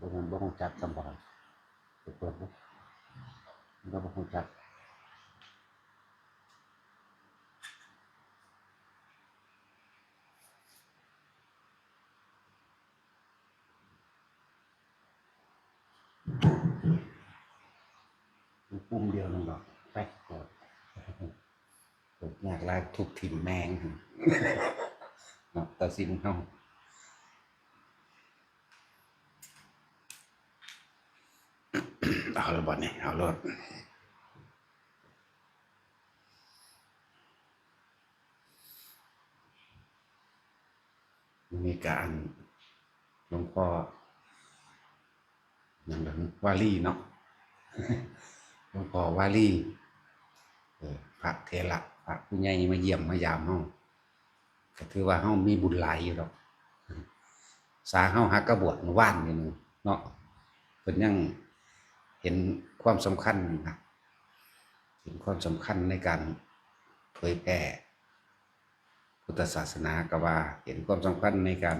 ตัวนั้นบ่คงจักสำบายเปิดนะมันก็บ่คงจักปุ่มเดียวนึงหรอกแป๊กก่อนเปิดยากลายทุกถิ่นแมงเนาะตัดสินเฮาเอาละบ่นี่เอารถมีการหลวงพ่ออย่างนั้นวาลีเนาะหลวงพ่อวาลีพระเถระพระผู้ใหญ่มาเยี่ยมมายามเฮาก็ถือว่าเฮามีบุญหลายอยู่ดอกสาเฮาฮักกระบวชว่านนี่นึงเนาะเพิ่นยังเห็นความสำคัญนะเห็นความสำคัญในการเผยแพร่พุทธศาสนาก็ว่าเห็นความสำคัญในการ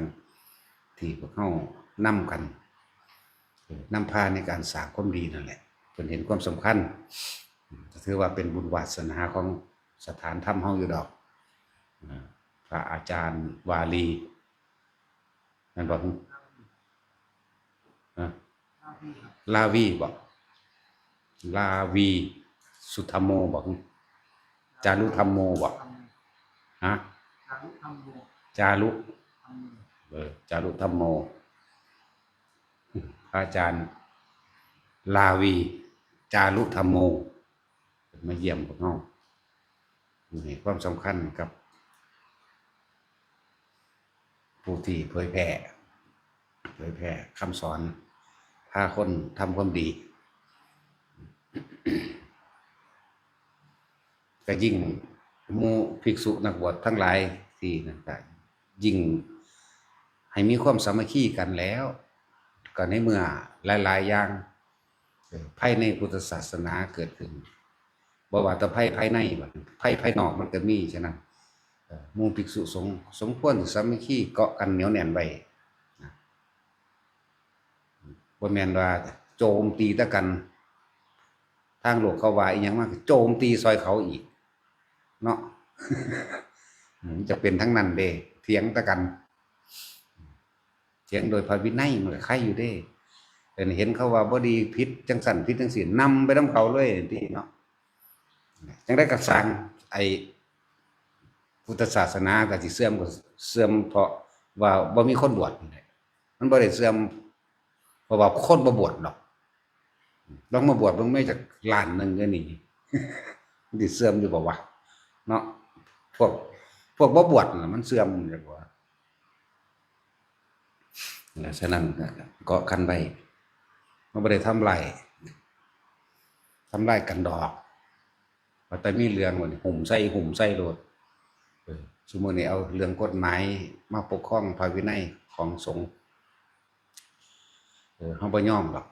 ที่พวกเฮานำกันนำพาในการสร้างความดีนั่นแหละเพิ่นเห็นความสำคัญถือว่าเป็นบุญวาสนาของสถานธรรมเฮาอยู่ดอกพระอาจารย์วาลีนั่นบอกลาวีบอกลาวีสุธรรมโมบอกจารุธรรมโมบอกฮะจารุจารุธรรมโมพระอาจารย์ลาวีจารุธรรมโมมาเยี่ยมพวกเราให้ความสำคัญกับผู้ที่เผยแพร่คำสอนพาคนทำความดีก็ยิ่งหมู่ภิกษุนักบวชทั้งหลายที่นั่นก็ยิ่งให้มีความสามัคคีกันแล้วก็ในเมื่อหลายๆอย่างภายในพุทธศาสนาเกิดขึ้นบ่ว่าแต่ภายในภายนอกมันก็มีฉะนั้นหมู่ภิกษุสงฆ์สมควรสามัคคีเกาะกันเหนียวแน่นไว้บ่แม่นว่าโจมตีตะกันทางโลกเขาว่าอีหยังมาโจมตีซอยเขาอีกเนาะจะเป็นทั้งนั้นเด้เถียงตะกันเถียงโดยพระวินัยมันก็ใครอยู่เด้แต่เห็นเขาว่าบ่ดีผิดจังสั่นผิดจังซี่นำไปนำเขาเลยที่เนาะจังได้ก็สร้างไอ้พุทธศาสนาก็สิเสื่อมก็เสื่อมเพราะว่าบ่มีคนบวชมันบ่ได้เสื่อมเพราะว่าคนบ่บวชดอกลองมาบวชเบิ่งไม่จากล้านนึงก็นี่มันสิเสื่อมอยู่บ่วะเนาะพวกบ่บวชน่ะมันเสื่อมจังว่าฉะนั้นเกาะกันไว้มันบ่ได้ทำลายกันดอกว่าแต่มีเรื่องว่าหุ่มใส่โลดสมมุตินี่เอาเรื่องกฎหมายมาปกครองพระวินัยของสงฆ์เฮาบ่ยอมหรอก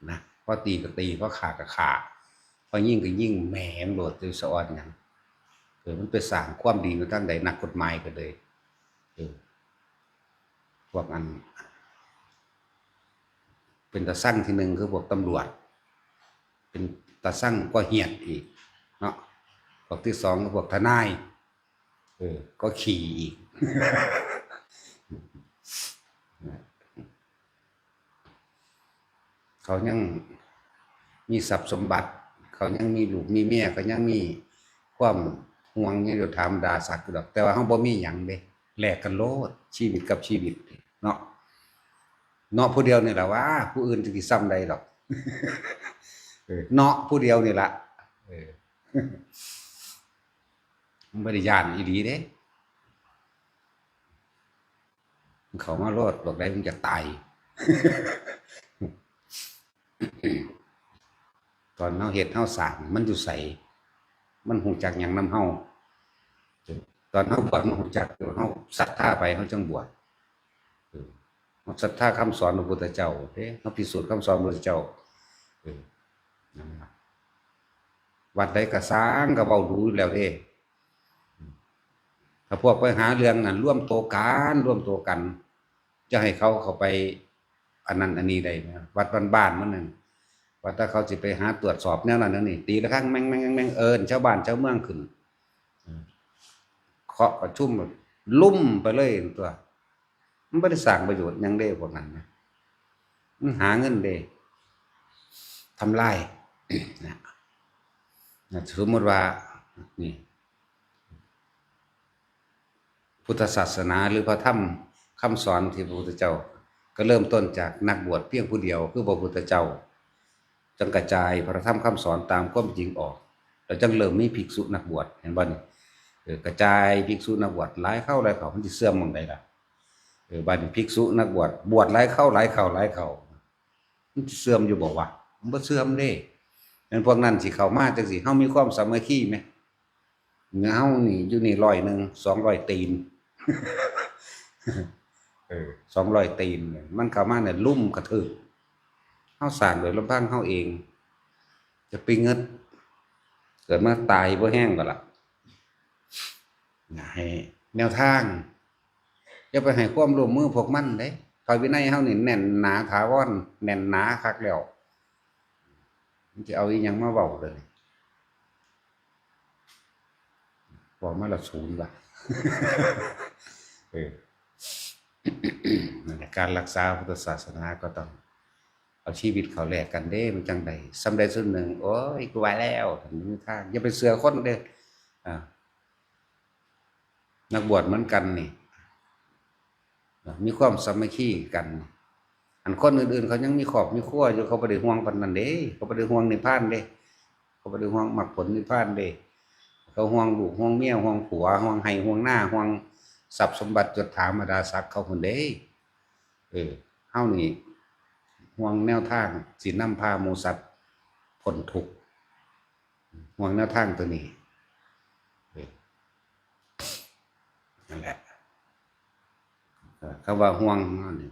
นะพอตีก็ตีพอฆ่าก็ฆ่าพอยิงก็ยิงแหมโลดอยู่สะออนหยังมันไปสร้างความดีอยู่ทางใดนักกฎหมายก็เลยพวกอันเป็นตาสั่งที่หนึ่งคือพวกตำรวจเป็นตาสั่งก็เหียดอีกเนาะพวกที่สองก็พวกทนายก็ขี่อีกเขายังมีทรัพย์สมบัติเขายังมีลูกมีเมียเขายังมีความห่วงยังอยู่ถามด่าสักดอกแต่ว่าเขาบ่มีหยังเด้แลกกันโลดชีวิตกับชีวิตเนาะผู้เดียวนี่แหละว่าผู้อื่นจะสิซ้ำใดหรอกเนาะผู้เดียวนี่ละมันไม่ได้ย่านอีหลีเด้เขามาโลดบอกได้มึงจะตายตอนเฮาเฮ็ดเฮาสร้างมันอยู่ใสมันหูจักหยังนำเฮาตอนเฮาบวชมันหูจักเฮาศรัทธาไปเฮาจังบวชศรัทธาคำสอนพระพุทธเจ้าเด้เฮาพิสูจน์คำสอนพระพุทธเจ้าวัดใดก็สร้างก็เว้าดูแล้วเด้ถ้าพวกไปหาเรื่องนั้นร่วมตัวกันจะให้เขาไป อันนั้นอันนี้ได้นะวัดบ้านๆมันนั่นว่าถ้าเขาสิไปหาตรวจสอบแนวนั้นแนวนี้ตีละครั้งแม่งแม่งแม่งเอิญชาวบ้านชาวเมืองขึ้นเคาะประชุมลุ่มไปเลยตัวมันไม่ได้สร้างประโยชน์หยังเด้พวกนั้นนะมันหาเงินเด้ทำลายนะสมมติว่านี่พุทธศาสนาหรือพระธรรมคำสอนที่พระพุทธเจ้าก็เริ่มต้นจากนักบวชเพียงผู้เดียวคือพระพุทธเจ้าจังกระจายพระธรรมคำสอนตามความจริงออกแล้วจังเริ่มมีภิกษุนักบวชเห็นบ่นี่กระจายภิกษุนักบวชหลายเข้าหลายเข้ามันสิเสื่อมหม้องใดล่ะบัดนี้ภิกษุนักบวชบวชหลายเข้าหลายเข้าหลายเข้ามันสิเสื่อมอยู่บ่วะมันบ่เสื่อมเด้งั้นพวกนั้นสิเข้ามาจังสิเฮามีความสามัคคีมั้ยเฮานี่อยู่นี่100 200 ตีน200 ตีนมันเข้ามาเนี่ยลุ่มกระทึกเฮาสร้างโดยลำพังเฮาเองจะไปเงิดเกิดมาตายบ่แห้งก็ล่ะให้แนวทางอย่าไปให้ความร่วมมือพวกมันเด้พระวินัยเฮานี่แน่นหนาถาวรแน่นหนาคักแล้วมันสิเอาอีหยังมาเว้าเลยบอกมาละศูนย์ว่ะนั่นแหละการรักษาพุทธศาสนาก็ต้องเอาชีวิตเขาแลกกันเด้มันจังได๋สำใดส่วนหนึ่งโอ้ยกูว่าแล้วถึงมีทางอย่าไปเสือคนเด้นักบวชเหมือนกันนี่มีความสามัคคีกันอันคนอื่นๆเขายังมีครอบมีครัวอยู่เขาบ่ได้ห่วงปานนั้นเด้เขาบ่ได้ห่วงนิพพานเด้เขาบ่ได้ห่วงมรรคผลนิพพานเด้เขาห่วงลูกห่วงเมียห่วงผัวห่วงไห้ห่วงหน้าห่วงทรัพย์สมบัติยศถาบรรดาศักดิ์เขาพุ่นเด้เฮานี่ห่วงแนวทางสินำพาหมู่สัตว์พ้นทุกข์ห่วงแนวทางตัวนี้นั่นแหละคำว่าห่วงนี่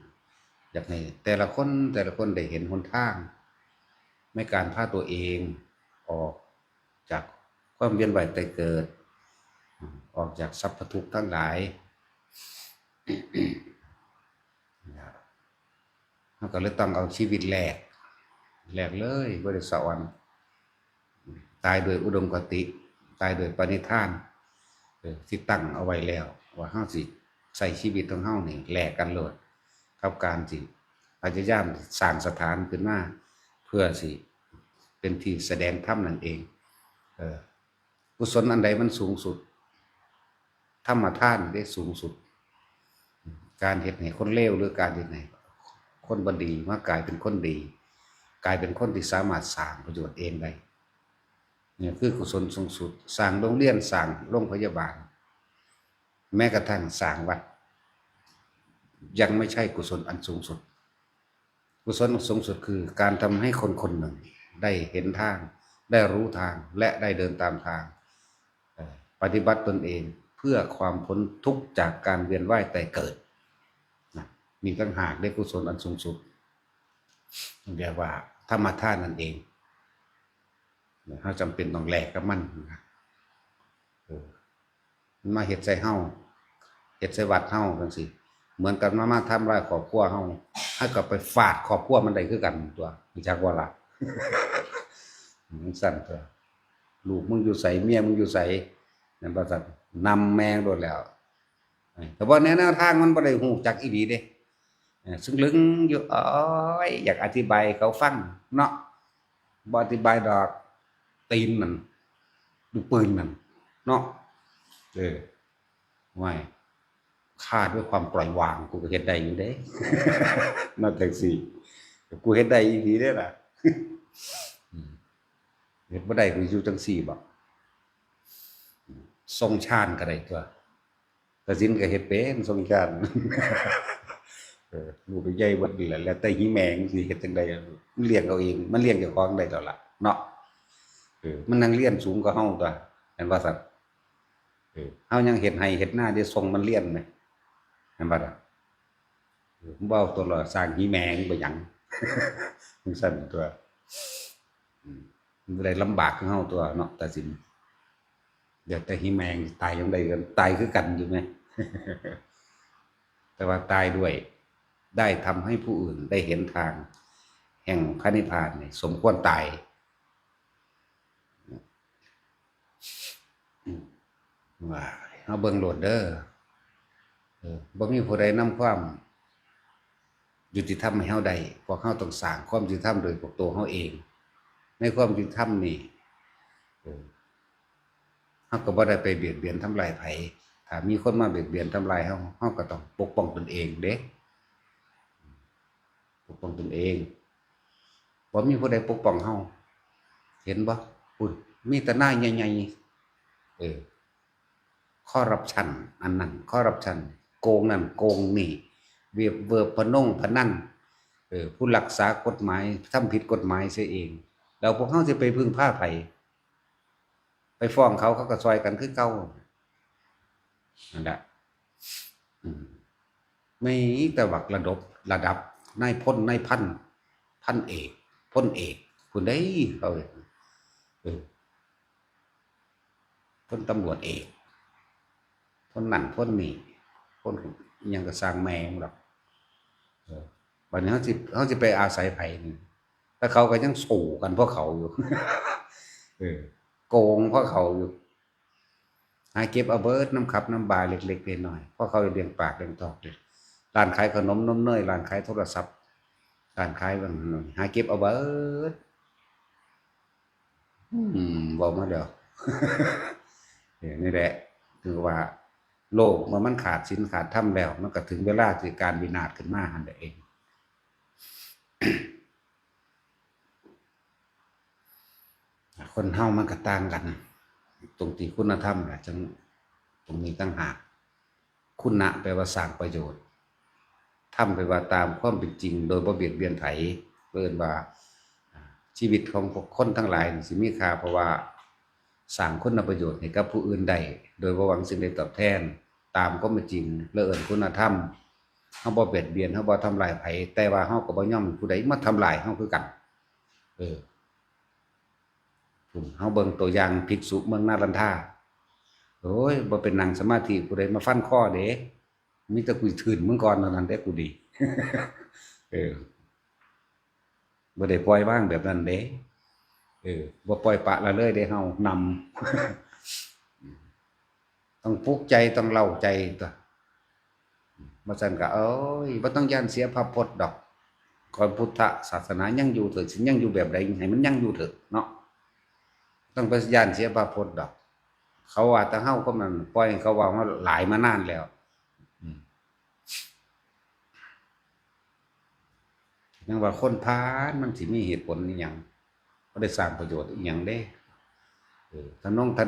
อยากให้แต่ละคนได้เห็นหนทางในการพาตัวเองออกจากความเวียนว่ายตายเกิดออกจากสรรพทุกข์ทั้งหลายเราก็เลยต้องเอาชีวิตแลกเลยบ่ได้สวรรค์ตายโดยอุดมคติตายโดยปณิธานที่ตั้งเอาไว้แล้วว่าเฮาสิใส่ชีวิตของเฮานี่แลกกันโลดกับการสิพยายามสร้างสถานขึ้นมาเพื่อสิเป็นที่แสดงธรรมนั่นเองกุศลอันใดมันสูงสุดธรรมทานได้สูงสุดการเฮ็ดให้คนเลวหรือการเฮ็ดให้คนบ่ดีมากลายเป็นคนดีกลายเป็นคนที่สามารถสร้างประโยชน์เองได้เนี่ยคือกุศลสูงสุดสร้างโรงเรียนสร้างโรงพยาบาลแม้กระทั่งสร้างวัดยังไม่ใช่กุศลอันสูงสุดกุศลสูงสุดคือการทำให้คนคนหนึ่งได้เห็นทางได้รู้ทางและได้เดินตามทางปฏิบัติตนเองเพื่อความพ้นทุกข์จากการเวียนว่ายตายเกิดมีต่างหากได้กุศลอันสูงสุดเรียกว่าธรรมทานนั่นเองเราจำเป็นต้องแลกกับมันมันมาเฮ็ดใส่เฮาเฮ็ดใส่วัดเฮาจังซี่เหมือนกันมาทำร้ายครอบครัวเฮาให้กลับไปฟาดครอบครัวมันได้คือกันตัวรู้จักบ่ล่ะมันสั่นตัวลูกมึงอยู่ไสเมียมึงอยู่ไสนั่นว่าซั่นนำแมงโดดแล้วแต่ว่าแนวทางมันบ่ได้ฮู้จักอีหลีเด้ซึ่งลึงอยู่อยากอธิบายเขาฟังเนาะบ่อธิบายดอกตีนนั่นดูปืนนั่นเนาะไม่ฆ่าด้วยความปล่อยวางกูก็เฮ็ดได้อยู่เด้นั่นจังซี่กูเฮ็ดได้อีหลีเด้ล่ะเฮ็ดบ่ได้กูอยู่จังซี่บ่ทรงชาญก็ได้ตัวกสิณก็เฮ็ดเป็นทรงชาญลูกไปใหญ่เบิดนี่แหละแล้วแต่หิแมงสิเฮ็ดจังได๋มันเลี้ยงเอาเองมันเลี้ยงเจ้าของได้แล้วล่ะเนาะมันนั่งเรียนสูงกว่าเฮาตัวแม่นว่าซั่นเฮายังเฮ็ดให้เฮ็ดหน้าได้ส่งมันเรียนมั้ยแม่นบ่ล่ะเว้าตัวละสร้างหิแมงบ่หยังจังซั่นตัวมันได้ลำบากของเฮาตัวเนาะตัดสินเดี๋ยวแต่หิแมงตายจังได๋กันตายคือกันอยู่มั้ยแต่ว่าตายด้วย ได้ทำให้ผู้อื่นได้เห็นทางแห่งพระนิพพานนี่สมควรตายว่าเฮาเบิ่งโลดเด้อบ่มีผู้ใดนำความยุติธรรมให้เฮาได้พวกเฮาต้องสร้างความยุติธรรมโดยพวกตัวเฮาเองในความยุติธรรมนี่เฮาก็บ่ได้ไปเบียดเบียนทำลายไผถ้ามีคนมาเบียดเบียนทำลายเฮาก็ต้องปกป้องตนเองเด้ปกป้องตนเองบ่มีผู้ใดปกป้องเฮาเห็นบ่พุ่นมีแต่นายใหญ่ๆคอร์รัปชันอันนั้นคอร์รัปชันโกงนั่นโกงนี่เวิบพนันผู้รักษากฎหมายทำผิดกฎหมายเสียเองแล้วพวกเฮาสิไปพึ่งพาไผไปฟ้องเขาก็ซอยกันคือเก่านั่นแหละไม่แต่วักระดับนายพลนายพันเอกพลเอกผู้ใดเขาพลตำรวจเอกพลนั่นพลนี่พลยังก็สร้างแมงหรอกบัดนี้เขาสิไปอาศัยไผนี่แต่เขาก็ยังสู้กันเพราะเขาอยู่โกงเพราะเขาอยู่หาเก็บเอาเบิดน้ำขับน้ำบาเล็กๆน้อยๆเพราะเขาเลี้ยงปากเลี้ยงตอกเลยร้านขายขนมนมเนยร้านขายโทรศัพท์ร้านขายบางหน่อยหาเก็บเอาเบิดบอกมาเดี๋ยวนี่แหละคือว่าโลกเมื่อมันขาดศีลขาดธรรมแล้วมันก็ถึงเวลาที่การวินาศขึ้นมาหันเองคนเฮามันก็ต่างกันตรงที่คุณธรรมแหละจังตรงนี้ต่างหากคุณะแปลว่าสร้างประโยชน์ธรรมแปลว่าตามความเป็นจริงโดยบ่เบียดเบียนไผเพิ่นว่าชีวิตของคนทั้งหลายสิมีค่าเพราะว่าสร้างคุณประโยชน์ให้กับผู้อื่นได้โดยบ่หวังสิ่งใดตอบแทนตามความเป็นจริงและเอิ้นคุณธรรมเฮาบ่เบียดเบียนเฮาบ่ทำลายไผแต่ว่าเฮาก็บ่ยอมผู้ใดมาทำลายเฮาคือกันเฮาเบิ่งตัวอย่างภิกษุเมืองนารันทาโอ้ยบ่เป็นนั่งสมาธิผู้ใดมาฟันคอเด้มีแต่กูถืนมึงก่อนเท่านั้นเด้กูดีบ่ได้ปล่อยว่างแบบนั้นเด้บ่ปล่อยปะละเลยเด้เฮานำต้องปลุกใจต้องเล่าใจตัวบ่ซั่นก็เอ้ยบ่ต้องย่านเสียพระพจน์ดอกก่อนพุทธศาสนายังอยู่เถิดสิยังอยู่แบบใดให้มันยังอยู่เถิดเนาะต้องไปย่านเสียพระพจน์ดอกเขาว่าแต่เฮาก็มันปล่อยเขาว่าหลายมานานแล้วยังว่าคนพาลมันสิมีเหตุผลอีหยังบ่ได้สร้างประโยชน์อีหยังเด้ท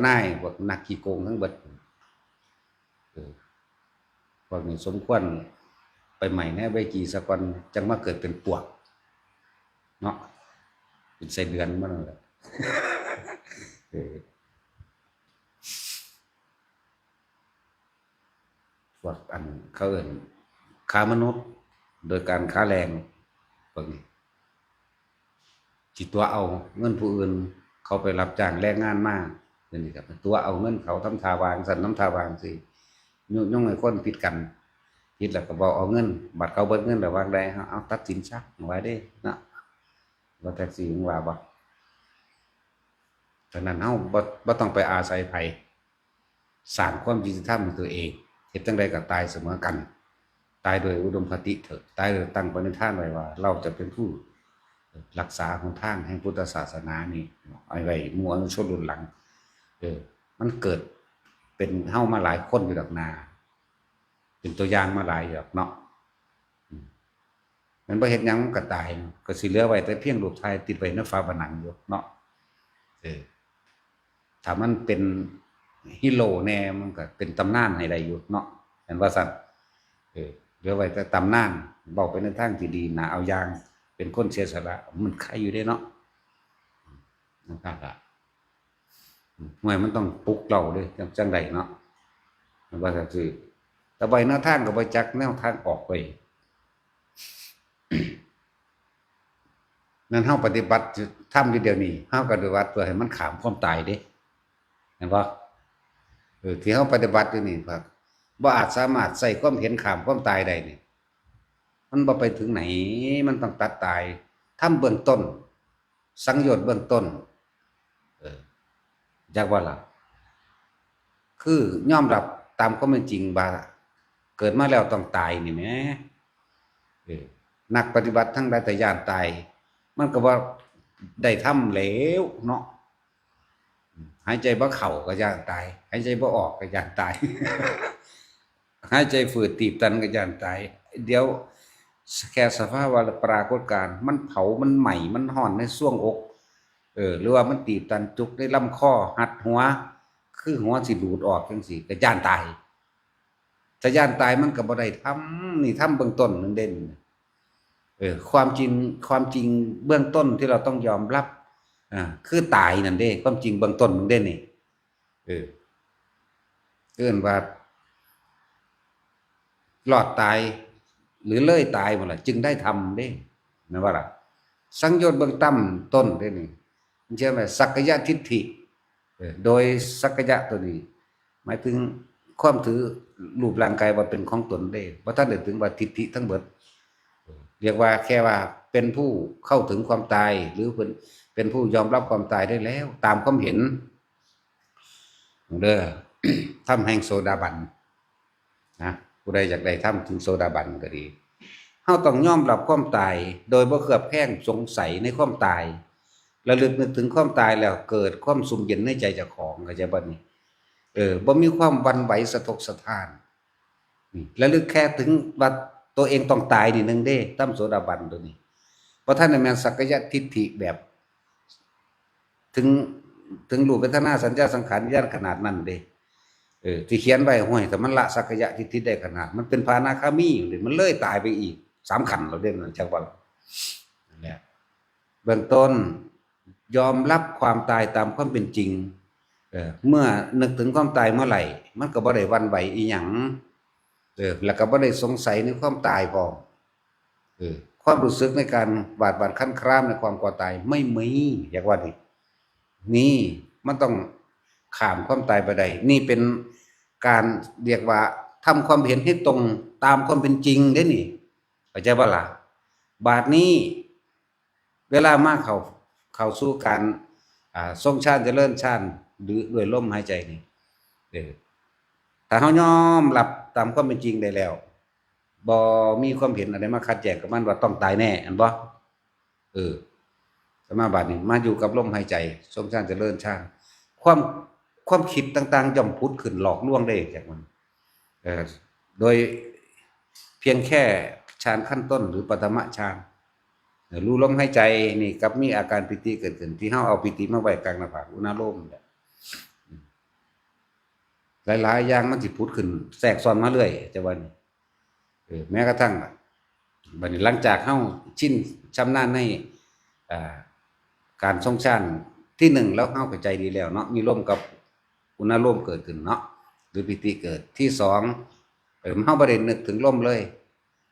นายพวกนักขี้โกงทั้งเบิดพวกนี้สมควรไปใหม่แน่ใบจีซะก่อนจังมาเกิดเป็นปวกเนาะเป็นไส้เดือนมานั่นแหละพวกอันเขาเอิ้นค้ามนุษย์โดยการค้าแรงพวกนี้จิตัวเอาเงินผู้อื่นเขาไปรับจ้างแรงงานมาเดี๋ยวนี้ครับตัวเอาเงินเขาทำทาวางสั่นน้ำทาวางสิย่องให้คนผิดกันผิดแล้วก็บอกเอาเงินบัตรเขาเบิดเงินแล้ววางได้เอาตัดสินซะไว้ได้นะว่าแท็กซี่ของว่าบ่ฉะนั้นเฮาบ่ต้องไปอาศัยไผสร้างความยุติธรรมในตัวเองเฮ็ดจังไดก็ตายเสมอกันตายโดยอุดมคติเถิดตายโดยตั้งปณิธานไว้ว่าเราจะเป็นผู้รักษาของทางแห่งพุทธศาสนานี่เอาไว้หมู่อนุชนรุ่นหลังมันเกิดเป็นเฮามาหลายคนอยู่ดอกนาเป็นตัวอย่างมาหลายดอกเนาะมันบ่เฮ็ดหยังมันก็ตายก็สิเหลือไว้แต่เพียงรูปถ่ายติดไว้ในฝาผนังอยู่เนาะถ้ามันเป็นฮีโร่แน่มันก็เป็นตำนานให้ได้อยู่เนาะเห็นว่าซั่นเหลือไว้แต่ตำนานเว้าไปในทางที่ดีน่าเอาอย่างเป็นคนเสียสละมันใครอยู่ได้เนาะนะครับหน่วยมันต้องปลุกเราด้วยจังใดเนาะว่าก็คือแต่ใบหน้าทางกับใบจักแนวทางออกไปนั่นเฮาปฏิบัติทำอยู่เดี๋ยวนี้เฮาก็ปฏิบัติเพื่อให้มันขามความตายเด้เห็นบ่ที่เฮาปฏิบัติอยู่นี่ครับบ่อาจสามารถใส่ความเห็นขามความตายได้นี่ มันบ่ไปถึงไหนมันต้องตัดตายทำเบื้องต้นสังโยชน์เบื้องต้นเออจากว่าล่ะคือยอมรับตามความเป็นจริงว่าเกิดมาแล้วต้องตายนี่แหมเออนักปฏิบัติทั้งหลายแต่ย่านตายมันก็ว่าได้ทำแล้วเนาะหายใจบ่เข้าก็ย่านตายหายใจบ่ออกก็ย่านตาย หายใจฝืดตีบตันก็ย่านตายเดี๋ยวแค่สภาวะปรากฏการณ์มันเผามันไหม้มันร้อนในช่วงอกหรือว่ามันตีบตันจุกในลำคอหัดหัวคือหัวสิดูดออกจังซี่ก็ย่านตายถ้าย่านตายมันก็บ่ได้ทำนี่ทำเบื้องต้นนึงเด่นความจริงเบื้องต้นที่เราต้องยอมรับคือตายนั่นเด้ความจริงเบื้องต้นนึงเด่นนี่เอิ้นว่ารอดตายหรือเลยตายหมดล่ะจึงได้ทำเด้นะว่าล่ะสังโยชน์เบื้องต้นเด้นี่มันเชื่อไหมสักกายทิฏฐิโดยสักกายะตัวนี้หมายถึงความถือรูปร่างกายว่าเป็นของตนได้บ่ทันได้ถึงว่าทิฏฐิทั้งเบิดเรียกว่าแค่ว่าเป็นผู้เข้าถึงความตายหรือเป็นผู้ยอมรับความตายได้แล้วตามความเห็นเด้อ ทำแห่งโสดาบันนะผู้ใดอยากได้ทำถึงโสดาบันก็ดีเฮาต้องยอมรับความตายโดยบ่เคลือบแคลงสงสัยในความตายระลึกนึกถึงความตายแล้วเกิดความสุขเย็นในใจเจ้าของเข้าใจบ่นี่บ่มีความหวั่นไหวสะทกสะท้านนี่ระลึกแค่ถึงว่าตัวเองต้องตายนี่นึงเด้ตามโสดาบันตัวนี้เพราะท่านแม่นสักกายทิฏฐิแบบถึงรูปเวทนาสัญญาสังขารวิญญาณขนาดนั้นเด้ที่เขียนไว้ห้วยแต่มันละสักกายทิฏฐิได้ขนาดมันเป็นพานาคามีอยู่มันเลยตายไปอีก3ขันธ์แล้วเด้นั่นจังว่านั่นแหละเบื้องต้นยอมรับความตายตามความเป็นจริงเมื่อนึกถึงความตายเมื่อไหร่มันก็บ่ได้หวั่นไหวอีหยังแล้วก็บ่ได้สงสัยในความตายพร้อมความรู้สึกในการบาดคั้นครามในความก่อตายไม่มีอยากว่านี่มันต้องข้ามความตายไปได้นี่เป็นการเรียกว่าทำความเห็นให้ตรงตามความเป็นจริงเด้นี่เข้าใจบ่ล่ะบาดนี้เวลามาเข้าสู่การทรงฌานเจริญฌานหรือด้วยลมหายใจนี่ถ้าเฮายอมรับตามความเป็นจริงได้แล้วบ่มีความเห็นอะไรมาขัดแย้งกับมันว่าต้องตายแน่อันบ่สมาบัตินี่มาอยู่กับลมหายใจทรงฌานเจริญฌานความคิดต่างๆย่อมผุดขึ้นหลอกลวงได้จากมันโดยเพียงแค่ฌานขั้นต้นหรือปฐมฌานรู้ลมหายใจนี่กับมีอาการปิติเกิดขึ้นที่เฮาเอาปิติมาไว้กลางหน้าผากอุณาโลมเนี่ยหลายๆอย่างมันสิผุดขึ้นแทรกซ้อนมาเรื่อยจะว่านี่แม้กระทั่งบัดนี้หลังจากเฮาชินชำนาญในการทรงฌานที่1แล้วเฮาเข้าใจดีแล้วเนาะมีลมกับอุณาโลมเกิดขึ้นเนาะหรือปิติเกิดที่2เฮาบ่ได้นึกถึงลมเลย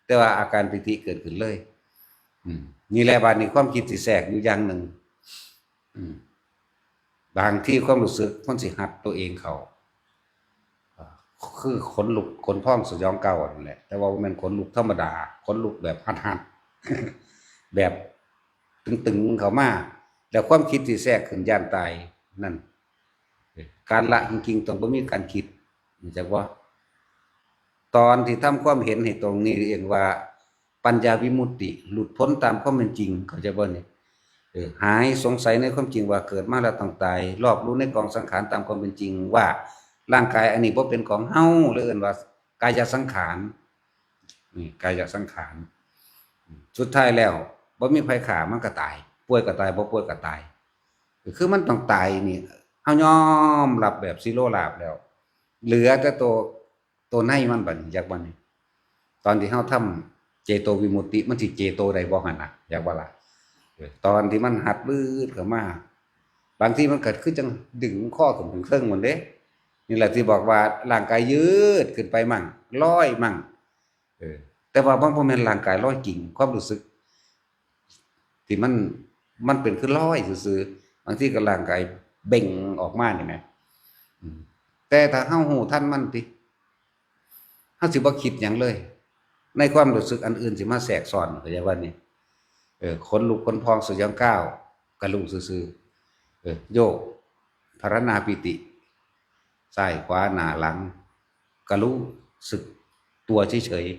แต่ว่าอาการปิติเกิดขึ้นเลยนี่แหละบัดนี้ความคิดสิแทรกอยู่อย่างหนึ่งบางที่ความรู้สึกมันสิหัดตัวเองเขาคือขนลุกขนพองสยองเก่านั่นแหละแต่ว่ามันขนลุกธรรมดาขนลุกแบบหัดๆแบบตึงๆเข้ามาแล้วความคิดที่แทรกขึ้นย่านตายนั่นการละจริงๆต้องบ่มีการคิดจักว่าตอนที่ทำความเห็นให้ตรงนี้เองว่าปัญญาวิมุตติหลุดพ้นตามความเป็นจริงเข้าใจบ่นี่หายสงสัยในความจริงว่าเกิดมาแล้วต้องตายรอบรู้ในกองสังขารตามความเป็นจริงว่าร่างกายอันนี้บ่เป็นของเฮาหรือเอิ้นว่ากายสังขารนี่กายสังขารสุดท้ายแล้วบ่มีไผฆ่ามันก็ตายป่วยก็ตายบ่ป่วยก็ตายคือมันต้องตายนี่เฮายอมรับแบบสิโลลาภแล้วเหลือแต่ตัวในมันบัดนี้อยากบ่นี่ตอนที่เฮาทำเจโตวิมุตติมันสิเจโตได้บ่หั่นน่ะอยากว่าล่ะตอนที่มันหัดบืดเข้ามาบางทีมันเกิดขึ้นจังดึงข้อขึ้นถึงเครื่องหมดเด้นี่แหละที่บอกว่าร่างกายยืดขึ้นไปมั่งลอยมั่งแต่ว่าบ่แม่นร่างกายลอยจริงความรู้สึกที่มันเป็นคือลอยซื่อๆบางทีก็ร่างกายเบ่งออกมานี่แหมแต่ถ้าเฮาฮู้ทันมันติเฮาสิบ่คิดหยังเลย ในความรู้สึกอันอื่นสิมาแทรกซ้อนเข้าใจว่านี่ขนลุกขนพองสุดยังก้าวกระลุกซื่อโยกพารณาปิติซ้ายขวาหน้าหลังกระรู้สึกตัวเฉยๆ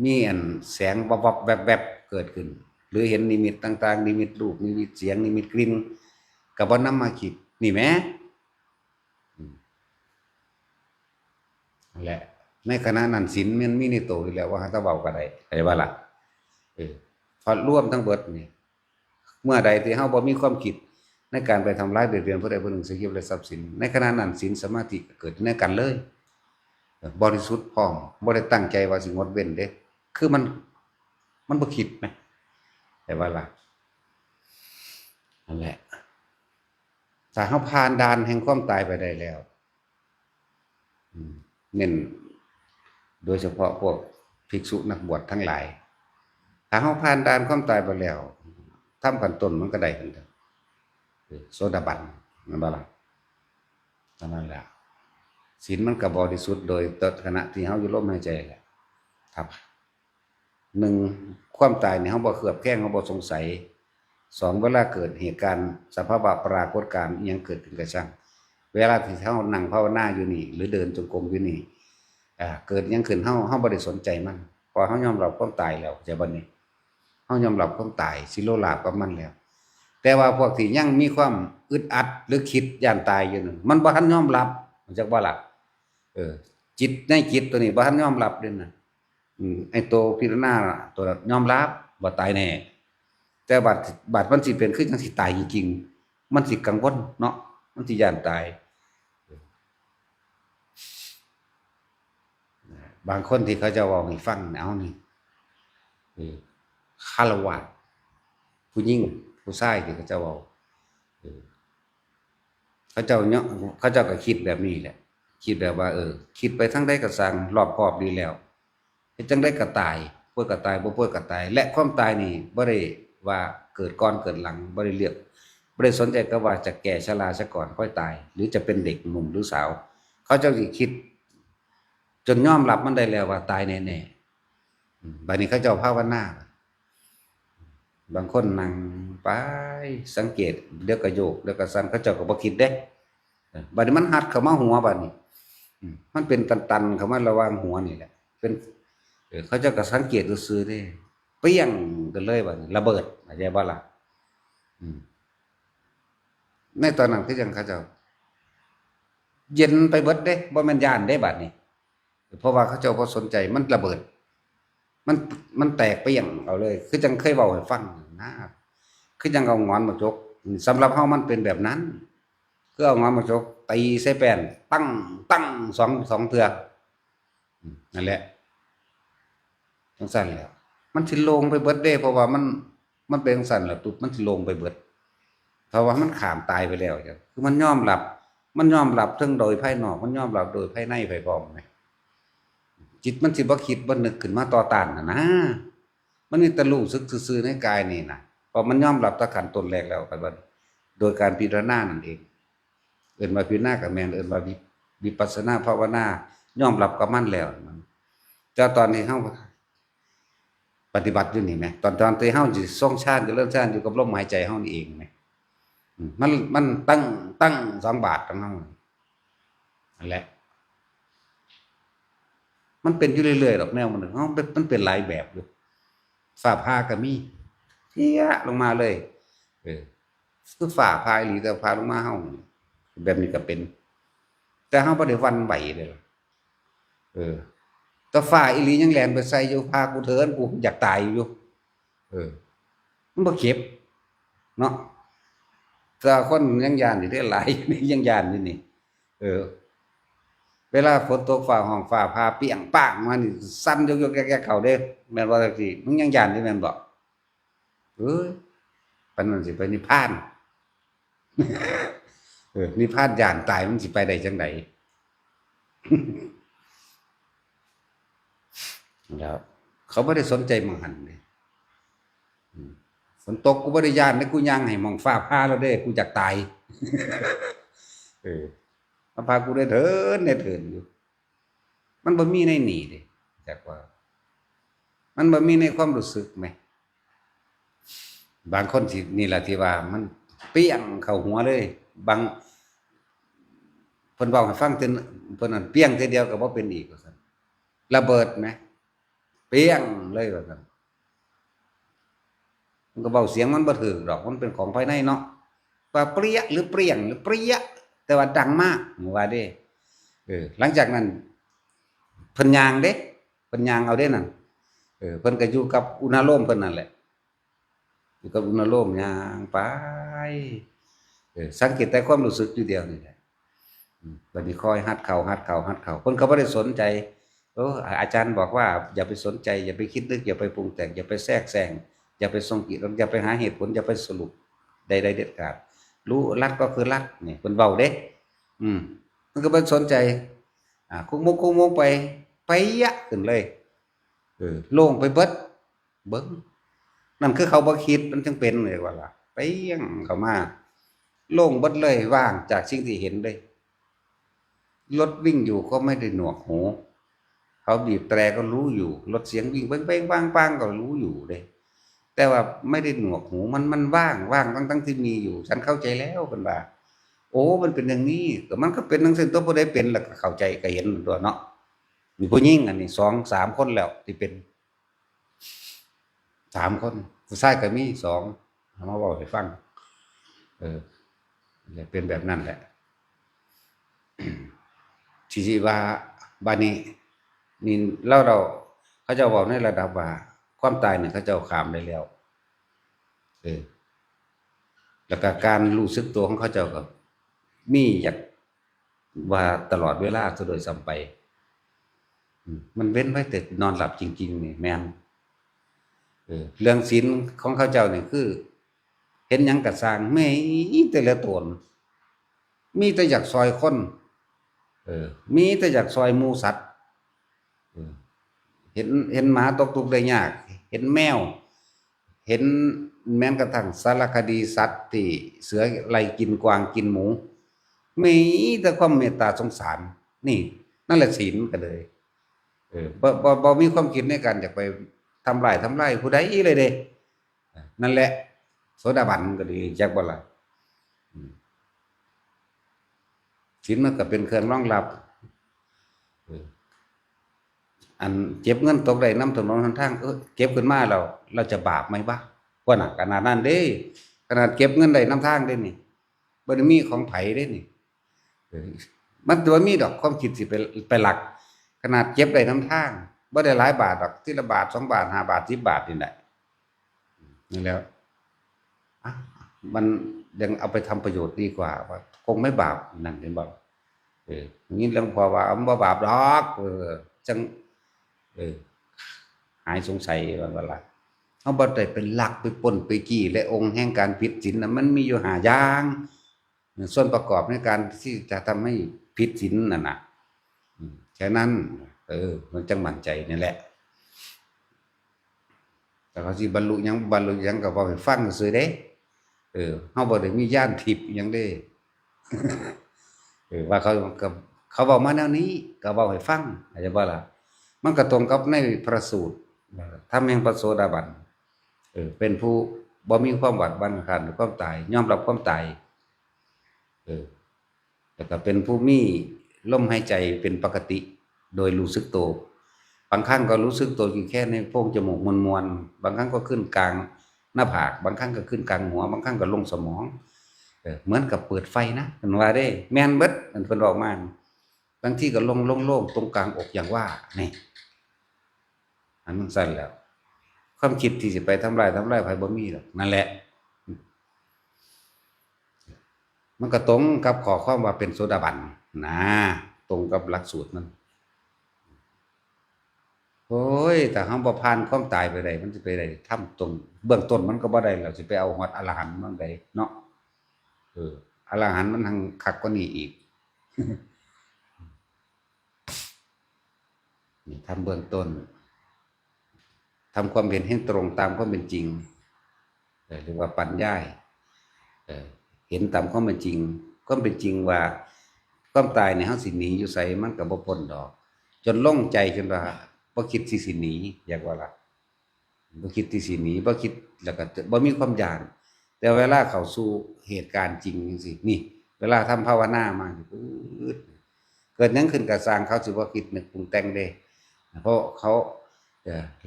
มีอันแสงวับๆแวบๆเกิดขึ้นหรือเห็นนิมิตต่างๆนิมิตรูปนิมิตเสียงนิมิตกลิ่นก็บ่นำมาคิดนี่แหมนั่นแหละในขณะนั้นศีลมันมีในตัวอยู่แล้วว่าถ้าเว้าก็ได้เข้าใจบ่ล่ะพอรวมทั้งเบิดนี่เมื่อใดที่เฮาบ่มีความคิดในการไปทำร้ายเบียดเบียนผู้ใดผู้หนึ่งเสียชีวิตและทรัพย์สินในขณะนั้นศีลสมาธิเกิดในกันเลยบริสุทธิ์พร้อมบ่ได้ตั้งใจว่าสิงดเว้นเด้คือมันบ่คิดไหมแต่ว่าล่ะนั่นแหละถ้าเฮาผ่านด่านแห่งความตายไปได้แล้วเน้นโดยเฉพาะพวกภิกษุนักบวชทั้งหลายถ้าเฮาผ่านด่านความตายไปแล้วทำขั้นต้นมันก็ได้กันเด้อโสดาบันนั่นบ่ล่ะนั่นแหละศีลมันก็บริสุทธิ์โดยตขณะที่เฮาอยู่ลมหายใจแหละครับ1ความตายนี่เฮาบ่เคลือบแคลงเฮาบ่สงสัย2เวลาเกิดเหตุการณ์สภาวะปรากฏการณ์อิหยังเกิดขึ้นก็ช่างเวลาที่เฮานั่งภาวนาอยู่นี่หรือเดินจงกรมอยู่นี่เกิดหยังขึ้นเฮาบ่ได้สนใจมันเพราะเฮายอมรับความตายแล้วจะบัดนี้เฮายอมรับความตายสิโลลาภกับมันแล้วแต่ว่าพวกที่ยังมีความอึดอัดหรือคิดย่านตายอยู่นั่นมันบ่ทันยอมรับจักบ่ล่ะจิตในจิตตัวนี้บ่ทันยอมรับเด้นะไอ้ตัวพิจารณาตัวยอมรับว่าตายแน่แต่บัดมันสิเป็นคือจังสิตายจริงๆมันสิกังวลเนาะมันสิย่านตายบางคนที่เขาจะเว้าให้ฟังเอานี่ฆราวาสผู้หญิงผู้ชายที่เขาจะเว้าเขาเจ้าเนาะเขาเจ้าก็คิดแบบนี้แหละคิดแบบว่าคิดไปทั้งใดก็สร้างรอบคอบดีแล้วเฮ็ดจังได๋ก็ตายป่วยก็ตายบ่ป่วยก็ตายและความตายนี่บ่ได้ว่าเกิดก่อนเกิดหลังบ่ได้เลือกบ่ได้สนใจกับว่าจะแก่ชราซะก่อนค่อยตายหรือจะเป็นเด็กหนุ่มหรือสาวเขาเจ้าสิคิดจนยอมรับมันได้แล้วว่าตายแน่ๆบัดนี้เขาเจ้าภาวนาบางคนนั่งไปสังเกตเดี๋ยวก็โยกเดี๋ยวก็สั่นเขาเจ้าก็บ่คิดเด้บัดนี้มันหัดเข้ามาหัวบัดนี้มันเป็นตันๆเข้ามาระหว่างหัวนี่แหละเป็นเขาเจ้าก็สังเกตซื่อๆเด้เปี้ยงกันเลยบัดนี้ระเบิดเข้าใจบ่ล่ะในตอนนั้นคือจังเขาเจ้าเย็นไปเบิดเด้บ่แม่นย้านเด้บัดนี้เพราะว่าเขาเจ้าบ่สนใจมันระเบิดมันแตกเปี้ยงเอาเลยคือจังเคยเว้าให้ฟังนะคือจังเอาหงอนมาจกสำหรับเฮามันเป็นแบบนั้นคือเอาหงอนมาจกตีใส่แป้นตั้ง2เทื่อนั่นแหละจังซั่นแหละมันสิลงไปเบิดเด้เพราะว่ามันเป็นจังซั่นแหละปุ๊บมันสิลงไปเบิดเพราะว่ามันข้ามตายไปแล้วจ้ะคือมันยอมรับทั้งโดยภายนอกมันยอมรับโดยภายในไปพร้อมแหมจิตมันสิบ่คิดบ่นึกขึ้นมาต่อต้านน่ะนะมันมีแต่รู้สึกซื่อๆในกายนี่น่ะพอมันยอมรับตะขั้นต้นแรกแล้วก็โดยการพิจารณานั่นเองเอิ้นว่าพิจารณาก็แม่นเอิ้นว่าวิปัสสนาภาวนายอมรับกับมันแล้วมันแต่ตอนนี้เฮาปฏิบัติอยู่นี่แหมตอนที่เฮาสิทรงฌานเริ่มฌานอยู่กับลมหายใจเฮานี่เองแหมมันตั้ง2 บาทของเฮานั่นแหละมันเป็นอยู่เรื่อยๆดอกแนวมันเฮามันเป็นหลายแบบอยู่ฟ้าผ่าก็มีเพี้ยลงมาเลยคือฟ้าผ่าอีหลีแต่ผ่าลงมาเฮาแบบนี้ก็เป็นแต่เฮาบ่ได้หวั่นไหวเลยแต่ฟ้าอีหลียังแล่นไปใส่อยู่พากูเถินกูอยากตายอยู่มันบ่เจ็บเนาะแต่คนยังย้านอยู่ได้หลายยังย้านอยู่นี่เวลาฝนตกฟ้าห้องฟ้าผ่าเปี้ยงป้างมานี่สั่นยกๆแกะๆเข้าเด้แม่นบ่จังซี่มึงยังย้านอยู่แม่นบ่ปานนั้นสิไปนิพพานนิพพานย้านตายมันสิไปได้จังได๋แล้วเขาบ่ได้สนใจหม้องหันเด้ฝนตกกูบ่ได้ย้านเด้กูย่างให้หม้องฟ้าผ่าแล้วเด้กูอยากตายมาพากูได้เถินอยู่ มันบ่มีในนี่เด้จักว่ามันบ่มีในความรู้สึกไหมบางคนสินี่แหละที่ว่ามันเปี้ยงเข้าหัวเลยบางเพิ่นเว้าให้ฟังเทื่อเพิ่นนั่นเปี้ยงเทื่อเดียวก็บ่เป็นอีกว่าซั่นระเบิดไหมเปี้ยงเลยว่าซั่นมันก็เว้าเสียงมันบ่ถูกดอกมันเป็นของภายในเนาะว่าเปรี้ยหรือเปรี้ยงหรือเปรี้ยแต่ว่าดังมากว่าเด้หลังจากนั้นเพิ่นย่างเด้เพิ่นย่างเอาเด้นั่นเพิ่นก็อยู่กับอุณโลมเพิ่นนั่นแหละอยู่กับอุณโลมย่างไปสังเกตแต่ความรู้สึกอยู่เดียวนี่แหละบัดนี้ค่อยหัดเข้าหัดเข้าหัดเข้าเพิ่นก็บ่ได้สนใจอาจารย์บอกว่าอย่าไปสนใจอย่าไปคิดนึกอย่าไปปรุงแต่งอย่าไปแทรกแซงอย่าไปทรงจิตอย่าไปหาเหตุผลอย่าไปสรุปใดๆเด็ดขาดรู้รัดก็คือรัดนี่เพิ่นเว้าเด้มันก็บ่สนใจคุกมุกไปไปยะขึ้นเลยโล่งไปเบิดเบิ่งนั่นคือเขาบ่คิดมันจึงเป็นเลยว่าล่ะไปยังเข้ามาโล่งเบิดเลยว่างจากสิ่งที่เห็นเลยรถวิ่งอยู่ก็ไม่ได้หนวกหูเขาบีบแตรก็รู้อยู่รถเสียงวิ่งเป้งๆปังๆก็รู้อยู่เด้แต่ว่าไม่ได้หนวกหูมันว่างทั้งที่มีอยู่ฉันเข้าใจแล้วเพิ่นว่าโอ้มันเป็นอย่างนี้ก็มันก็เป็นจังซี่ตัวบ่ได้เป็นแล้วก็เข้าใจก็เห็นตัวเนาะมีผู้หญิงอันนี้2 3คนแล้วที่เป็น3คนผู้ชายก็มี2เอามาเว้าให้ฟังเป็นแบบนั้นแหละที่ว่าบัดนี้นี่เราเขาเจ้าเว้าในระดับว่าความตายเนี่ยเขาเจ้าข้ามได้แล้วแล้วก็การรู้สึกตัวของเขาเจ้าก็มีอยากว่าตลอดเวลาซะโดยซ้ำไปมันเว้นไว้แต่นอนหลับจริงๆนี่แม่นเรื่องศีลของเขาเจ้านี่คือเห็นหยังก็สร้างแม่แต่ละตนมีแต่อยากซอยคนมีแต่อยากซอยหมู่สัตว์เห็นหมาตกทุกข์ได้ยากเห็นแมวเห็นแม้กระทั่งสารคดีสัตว์ที่เสือไล่กินกวางกินหมูมีแต่ความเมตตาสงสารนี่นั่นแหละศีลก็เลยบ่มีความคิดในการอยากไปทำลายผู้ใดเลยเด้นั่นแหละโสดาบันก็ดีจักบ่ล่ะศีลมันก็เป็นเครื่องรองรับอันเก็บเงินตกได้นำถนนหนทางเก็บขึ้นมาแล้วเราจะบาปไหมวะว่าน่ะขนาดนั้นเด้ขนาดเก็บเงินได้นำทางเด้นี่บ่ได้มีของไผเด้นี่มันบ่มีดอกความคิดสิไปหลักขนาดเก็บได้นำทางบ่ได้หลายบาทดอกทีละบาท2 บาท5 บาท10 บาทนี่แหละนี่แล้วมันยังเอาไปทำประโยชน์ดีกว่าว่าคงไม่บาปนั่นเห็นบ่งี้หลวงพ่อว่าบ่บาปดอกจังหายสงสัยว่าล่ะเฮาบ่ได้เป็นลักไปปล้นไปจี้และองค์แห่งการผิดศีลน่ะมันมีอยู่5อย่างส่วนประกอบในการที่จะทำให้ผิดศีลนั่นน่ะฉะนั้นมันจังมั่นใจนี่แหละแต่เขาสิบรรลุหยังก็เว้าให้ฟังซื่อเด้เฮาบ่ได้มีญาณทิพย์หยังเด้ว่าเขาเว้ามาแนวนี้ก็เว้าให้ฟังเข้าใจบ่ล่ะมันก็ตรงกับในพระสูตรธรรมแห่งพระโสดาบันเป็นผู้บ่มีความหวาดหวั่นคลานต่อความตายยอมรับความตายแล้วก็เป็นผู้มีลมหายใจเป็นปกติโดยรู้สึกตัวบางครั้งก็รู้สึกตัวอยู่แค่ในโพรงจมูกมวนๆบางครั้งก็ขึ้นกลางหน้าผากบางครั้งก็ขึ้นกลางหัวบางครั้งก็ลงสมองเหมือนกับเปิดไฟนะเพิ่นว่าเด้แม่นเบิดเพิ่นบอกมาบางทีก็โล่งๆตรงกลางอกอย่างว่านี่อันนั้นสั่นแล้วความคิดที่สิไปทำลายไผบ่มีหรอกนั่นแหละมันก็ตรงกับข้อความว่าเป็นโสดาบันนะตรงกับหลักสูตรมันโอ้ยแต่เฮาบ่ผ่านความตายไปได้มันสิไปได้ทำตรงเบื้องต้นมันก็บ่ได้แล้วสิไปเอาฮอดอรหันต์มันได้เนาะอรหันต์มันหังคักกว่านี้อีกนี่ทำเบื้องต้นทำความเห็นให้ตรงตามความเป็นจริงหรือว่าปัญญาเห็นตามความเป็นจริงความเป็นจริงว่าความตายเนี่ยเฮาสิหนีอยู่ไสมันก็บ่พ้นดอก จนล่งใจจนว่าบ่คิดที่สิหนีอยากว่าล่ะบ่คิดที่สิหนีบ่คิดแล้วก็บ่มีความอยากแต่เวลาเข้าสู่เหตุการณ์จริงจังซี่นี่เวลาทำภาวนามานี่ปื๊ดเกิดหยังขึ้นก็สร้างเขาสิบ่คิดนึกปรุงแต่งเด้เพราะเขา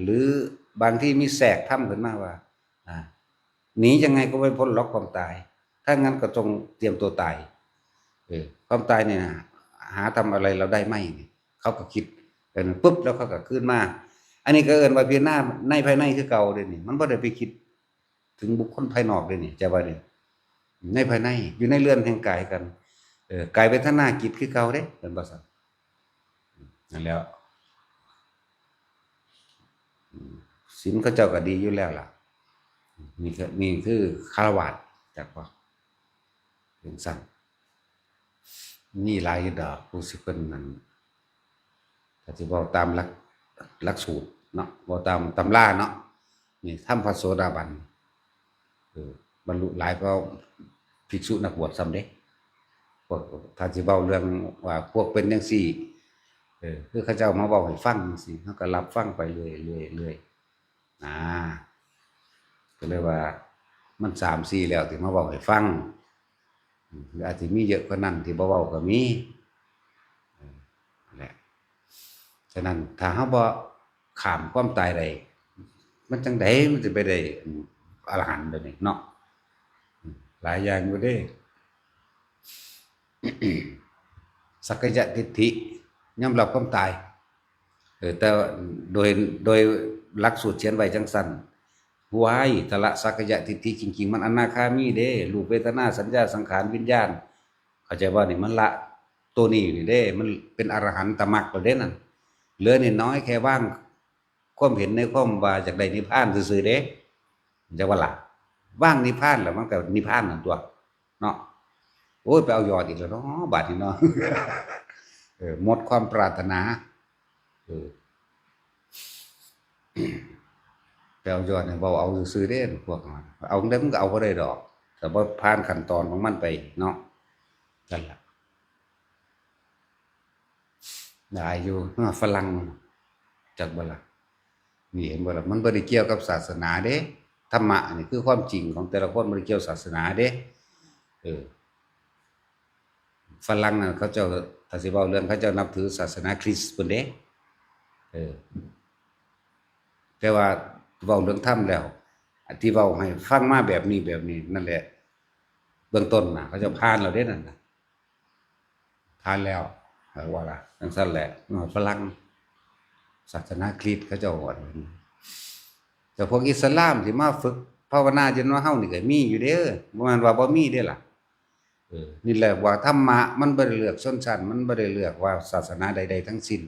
หรือบางที่มีแทรกทำขึ้นมาว่าหนียังไงก็ไม่พ้นล็อกความตายถ้างั้นก็จงเตรียมตัวตายความตายเนี่ยหาทำอะไรเราได้ไหมเขาก็คิดกันปุ๊บแล้วเขาก็ขึ้นมาอันนี้ก็เอิ้นว่าพิจารณาในภายในคือเก่าเด้นี่มันบ่ได้ไปคิดถึงบุคคลภายนอกเด้นี่จะว่านี่ในภายในอยู่ในเรือนแห่งกายกันกายเวทนาจิตคือเก่าเด้เป็นบ่ซั่นนั่นแล้วศีลเขาเจ้าก็ดีอยู่แล้วล่ะนี่คือคฤหัสถ์จักว่าเป็นซั่นนี่หลายดอกผู้สิเพิ่นนั่นถ้าสิเว้าตามหลักสูตรเนาะเว้าตามตำราเนาะนี่ทำพระโสดาบันบรรลุหลายก็ภิกษุนักบวชซ้ำเด้พวกถ้าสิเว้าเรื่องว่าพวกเป็นจังซี่คือเขาเจ้ามาเว้าให้ฟังจังซี่เฮาก็รับฟังไปเรื่อยก็เลยว่ามัน3-4แล้วที่มาเว้าให้ฟังหรืออาจสิมีเยอะกว่านั้นที่บ่เว้าก็มีแหละฉะนั้นถ้าเฮาบ่ข้ามความตายได้มันจังได๋มันสิไปได้อรหันต์เด้อนี่เนาะหลายอย่างอยู่เด้ สักกายทิฏฐิยอมรับความตายแต่โดยหลักสูตรเขียนไว้จังซั่นวายตละสักกายทิฏฐิจริงๆมันอนาคามีเด้รูปเวทนาสัญญาสังขารวิญญาณเข้าใจบ่นี่มันละตัวนี้นี่เด้มันเป็นอรหันตมรรคแล้วเด้นั่นเหลือนิดน้อยแค่ว่างความเห็นในความว่าจากได้นิพพานซื่อๆเด้จักว่าล่ะว่างนิพพานแล้วมันก็นิพพานนั่นตัวเนาะโอ้ยไปเอายอดอีกแล้วเนาะบาดนี้เนาะหมดความปรารถนาไปเอายอดเนี่ยบ่เอาซื่อๆเด้พวกเอาได้มันก็เอาบ่ได้ดอกแต่ว่าผ่านขั้นตอนของมันไปเนาะนั่นล่ะได้อยู่ฝรั่งจักบ่ล่ะนี่เห็นบ่ล่ะมันบ่ได้เกี่ยวกับศาสนาเด้ธรรมะนี่คือความจริงของแต่ละคนบ่ได้เกี่ยวศาสนาเด้ฝรั่งน่ะเขาเจ้าถ้าสิเว้าเรื่องเขาเจ้านับถือศาสนาคริสต์พุ่นเด้แต่ว่าเว้าเรื่องธรรมแล้วที่เว้าให้ฟังมาแบบนี้นั่นแหละเบื้องต้นน่ะเขาจะผ่านแล้วเด้นั่นน่ะผ่านแล้วว่าล่ะจังซั่นแหละฝรั่งศาสนาคริสต์เขาเจ้าว่าแต่พวกอิสลามที่มาฝึกภาวนาจนว่าเฮานี่ก็มีอยู่เด้อบ่แม่นว่าบ่มีเด้ล่ะนี่แหละว่าธรรมะมันบ่ได้เลือกชนชั้นมันบ่ได้เลือกว่าศาสนาใดๆทั้งสิ้น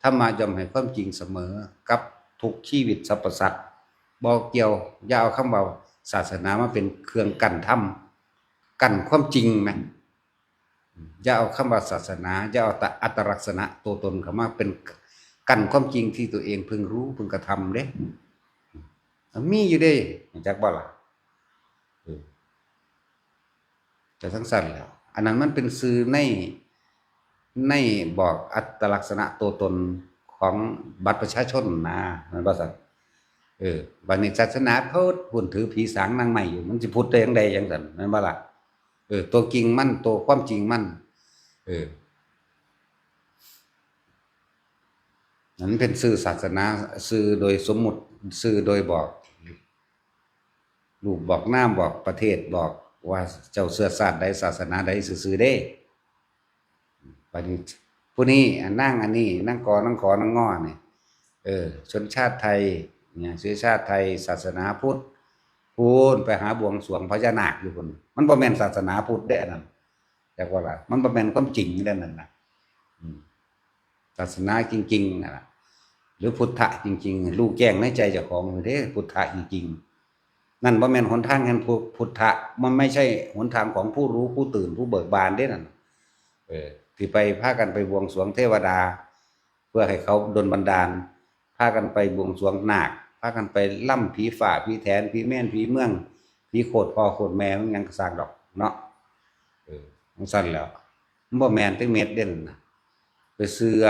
ธรรมะย่อมให้ความจริงเสมอกับทุกชีวิตสรรพสัตว์บ่เกี่ยวอย่าเอาคำว่าศาสนามาเป็นเครื่องกั้นธรรมกั้นความจริงแม่อย่าเอาคำว่าศาสนาอย่าเอาอัตลักษณะตัวตนเข้ามาเป็นกั้นความจริงที่ตัวเองพึงรู้พึงกระทำเด้มีอยู่เด้จักบ่ล่ะแต่ทั้งสั้นแล้วอันนั้นมันเป็นสื่อในบอกอัตลักษณะตัวตนของบัตรประชาชนนะมันบ่ซั่นบัดนี้ศาสนาพุทธพุ่นถือผีสางนางใหม่อยู่มันสิพุทธได้จังใดจังซั่นแม่นบ่ล่ะตัวจริงมันตัวความจริงมันนั้นเป็นสื่อศาสนาสื่อโดยสมมุติสื่อโดยบอกรูปบอกนามบอกประเทศบอกว่าเจ้าเชื้อชาติใดศาสนาใดซื่อๆเด้บัดนี้ผู้นี้นั่งอันนี้นั่งกอนั่งขอนั่งงอนี่ชนชาติไทยเนี่ยเชื้อชาติไทยศาสนาพุทธพูนไปหาบวงสรวงพญานาคอยู่พุ่นมันบ่แม่นศาสนาพุทธเด้นั่นจักว่าล่ะมันบ่แม่นความจริงเด้นั่นน่ะศาสนาจริงๆน่ะหรือพุทธะจริงๆรู้แจ้งในใจเจ้าของเด้พุทธะจริงๆนั่นบ่แม่นหนทางแห่งพุทธะมันไม่ใช่หนทางของผู้รู้ผู้ตื่นผู้เบิกบานเด้นั่นที่ไปพากันไปบวงสรวงเทวดาเพื่อให้เขาดลบันดาลพากันไปบวงสรวงนาคพากันไปล่ำผีฝ่าผีแทนผีแม่นผีเมืองผีโคตรพ่อโคตรแม่มันยังสร้างดอกเนาะมันสั่นแล้วมันบ่แม่นจังเม็ดเด่นนะไปเสือ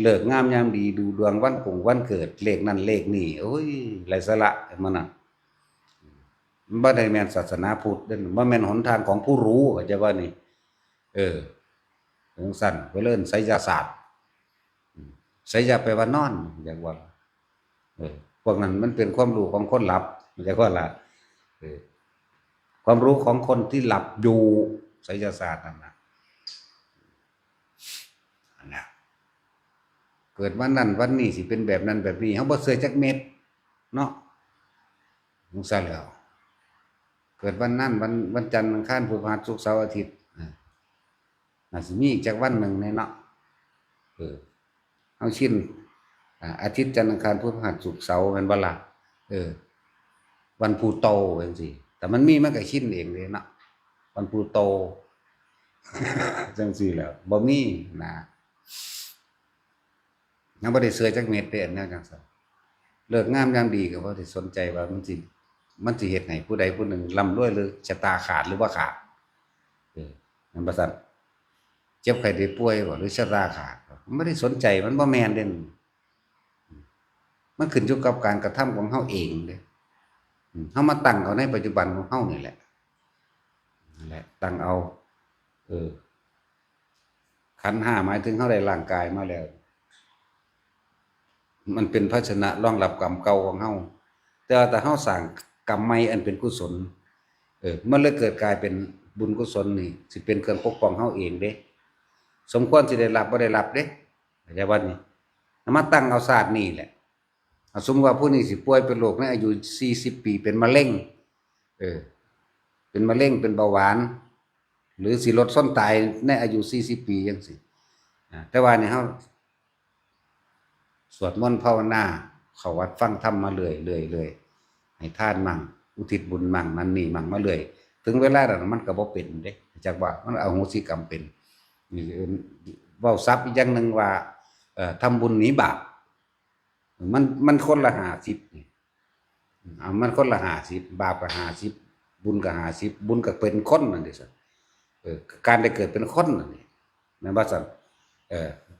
เลิกงามยามดีดูดวงวันคงวันเกิดเลขนั้นเลขนี้โอ้ยไร้สาระมันน่ะมันบ่ได้แม่นศาสนาพุทธเด้อบ่แม่นหนทางของผู้รู้เข้าใจบ่นี่เออจังซั่นไปเลิ่นไสยศาสตร์ไสยะแปลว่านอนอยากว่าพวกนั้นมันเป็นความรู้ของคนหลับอยากว่าล่ะความรู้ของคนที่หลับอยู่ไสยศาสตร์นั่นน่ะอันน่ะเกิดวันนั้นวันนี้สิเป็นแบบนั้นแบบนี้เฮาบ่เชื่อจักเม็ดเนาะจังซั่นแหล้วเกิดวันนั้นวันจันทร์อังคารพฤหัสศุกร์เสาร์อาทิตย์น่าสิมีอีกจักวันหนึ่งแน่เนาะเอาชินอาทิตย์จันทร์อังคารพุธพฤหัสศุกร์เสาร์แม่นบ่ล่ะวันพลูโตจังซี่แต่มันมีมันก็ชินเองเลยเนาะวันพลูโต จังซี่แหล้วบ่มีนะยังบ่ได้เชื่อจักเม็ดเด้อันแนวจังซั่นเลิกงามยามดีก็บ่ได้สนใจว่ามันสิเฮ็ดให้ผู้ใดผู้หนึ่งร่ำรวยหรือชะตาขาดหรือบ่ขาดมันบ่ซั่นเจ็บไข้ได้ป่วยบ่หรือชะตาขาดมันไม่ได้สนใจมันบ่แม่นเด้มันขึ้นอยู่กับการกระทำของเฮาเองเด้เฮามาตั้งเอาในปัจจุบันของเฮานี่แหละนั่นแหละตั้งเอาขันธ์5หมายถึงเฮาได้ร่างกายมาแล้วมันเป็นภาชนะรองรับกรรมเก่าของเฮาแต่ว่าถ้าเฮาสร้างกรรมใหม่อันเป็นกุศลมันเลยเกิดกลายเป็นบุญกุศลนี่สิเป็นเครื่องปกป้องเฮาเองเด้สมควรสิได้รับบ่ได้รับเด้เข้าใจบ่นี่มาตั้งเอาศาสตร์นี่แหละสมมุติว่าผู้นี้สิป่วยเป็นโรคในอายุ40ปีเป็นมะเร็งเป็นมะเร็งเป็นเบาหวานหรือสิลดส้นตายในอายุ40ปีจังซี่แต่ว่านี่เฮาสวดมนต์ภาวนาเข้าวัดฟังธรรมมาเรื่อยๆให้ทานมั่งอุทิศบุญมั่งนั่นนี่มั่งมาเรื่อยถึงเวลานั้นมันก็บ่เป็นเด้จักว่ามันอโหสิกรรมเป็นนี่เว้าศัพท์อีกอย่างนึงว่าทำบุญหนีบาปมันคนละ50นี่มันคนละ50บาปก็50บุญก็50บุญก็เป็นคนนั่นดิซั่นการได้เกิดเป็นคนนั่นนี่แม่นบ่ซั่น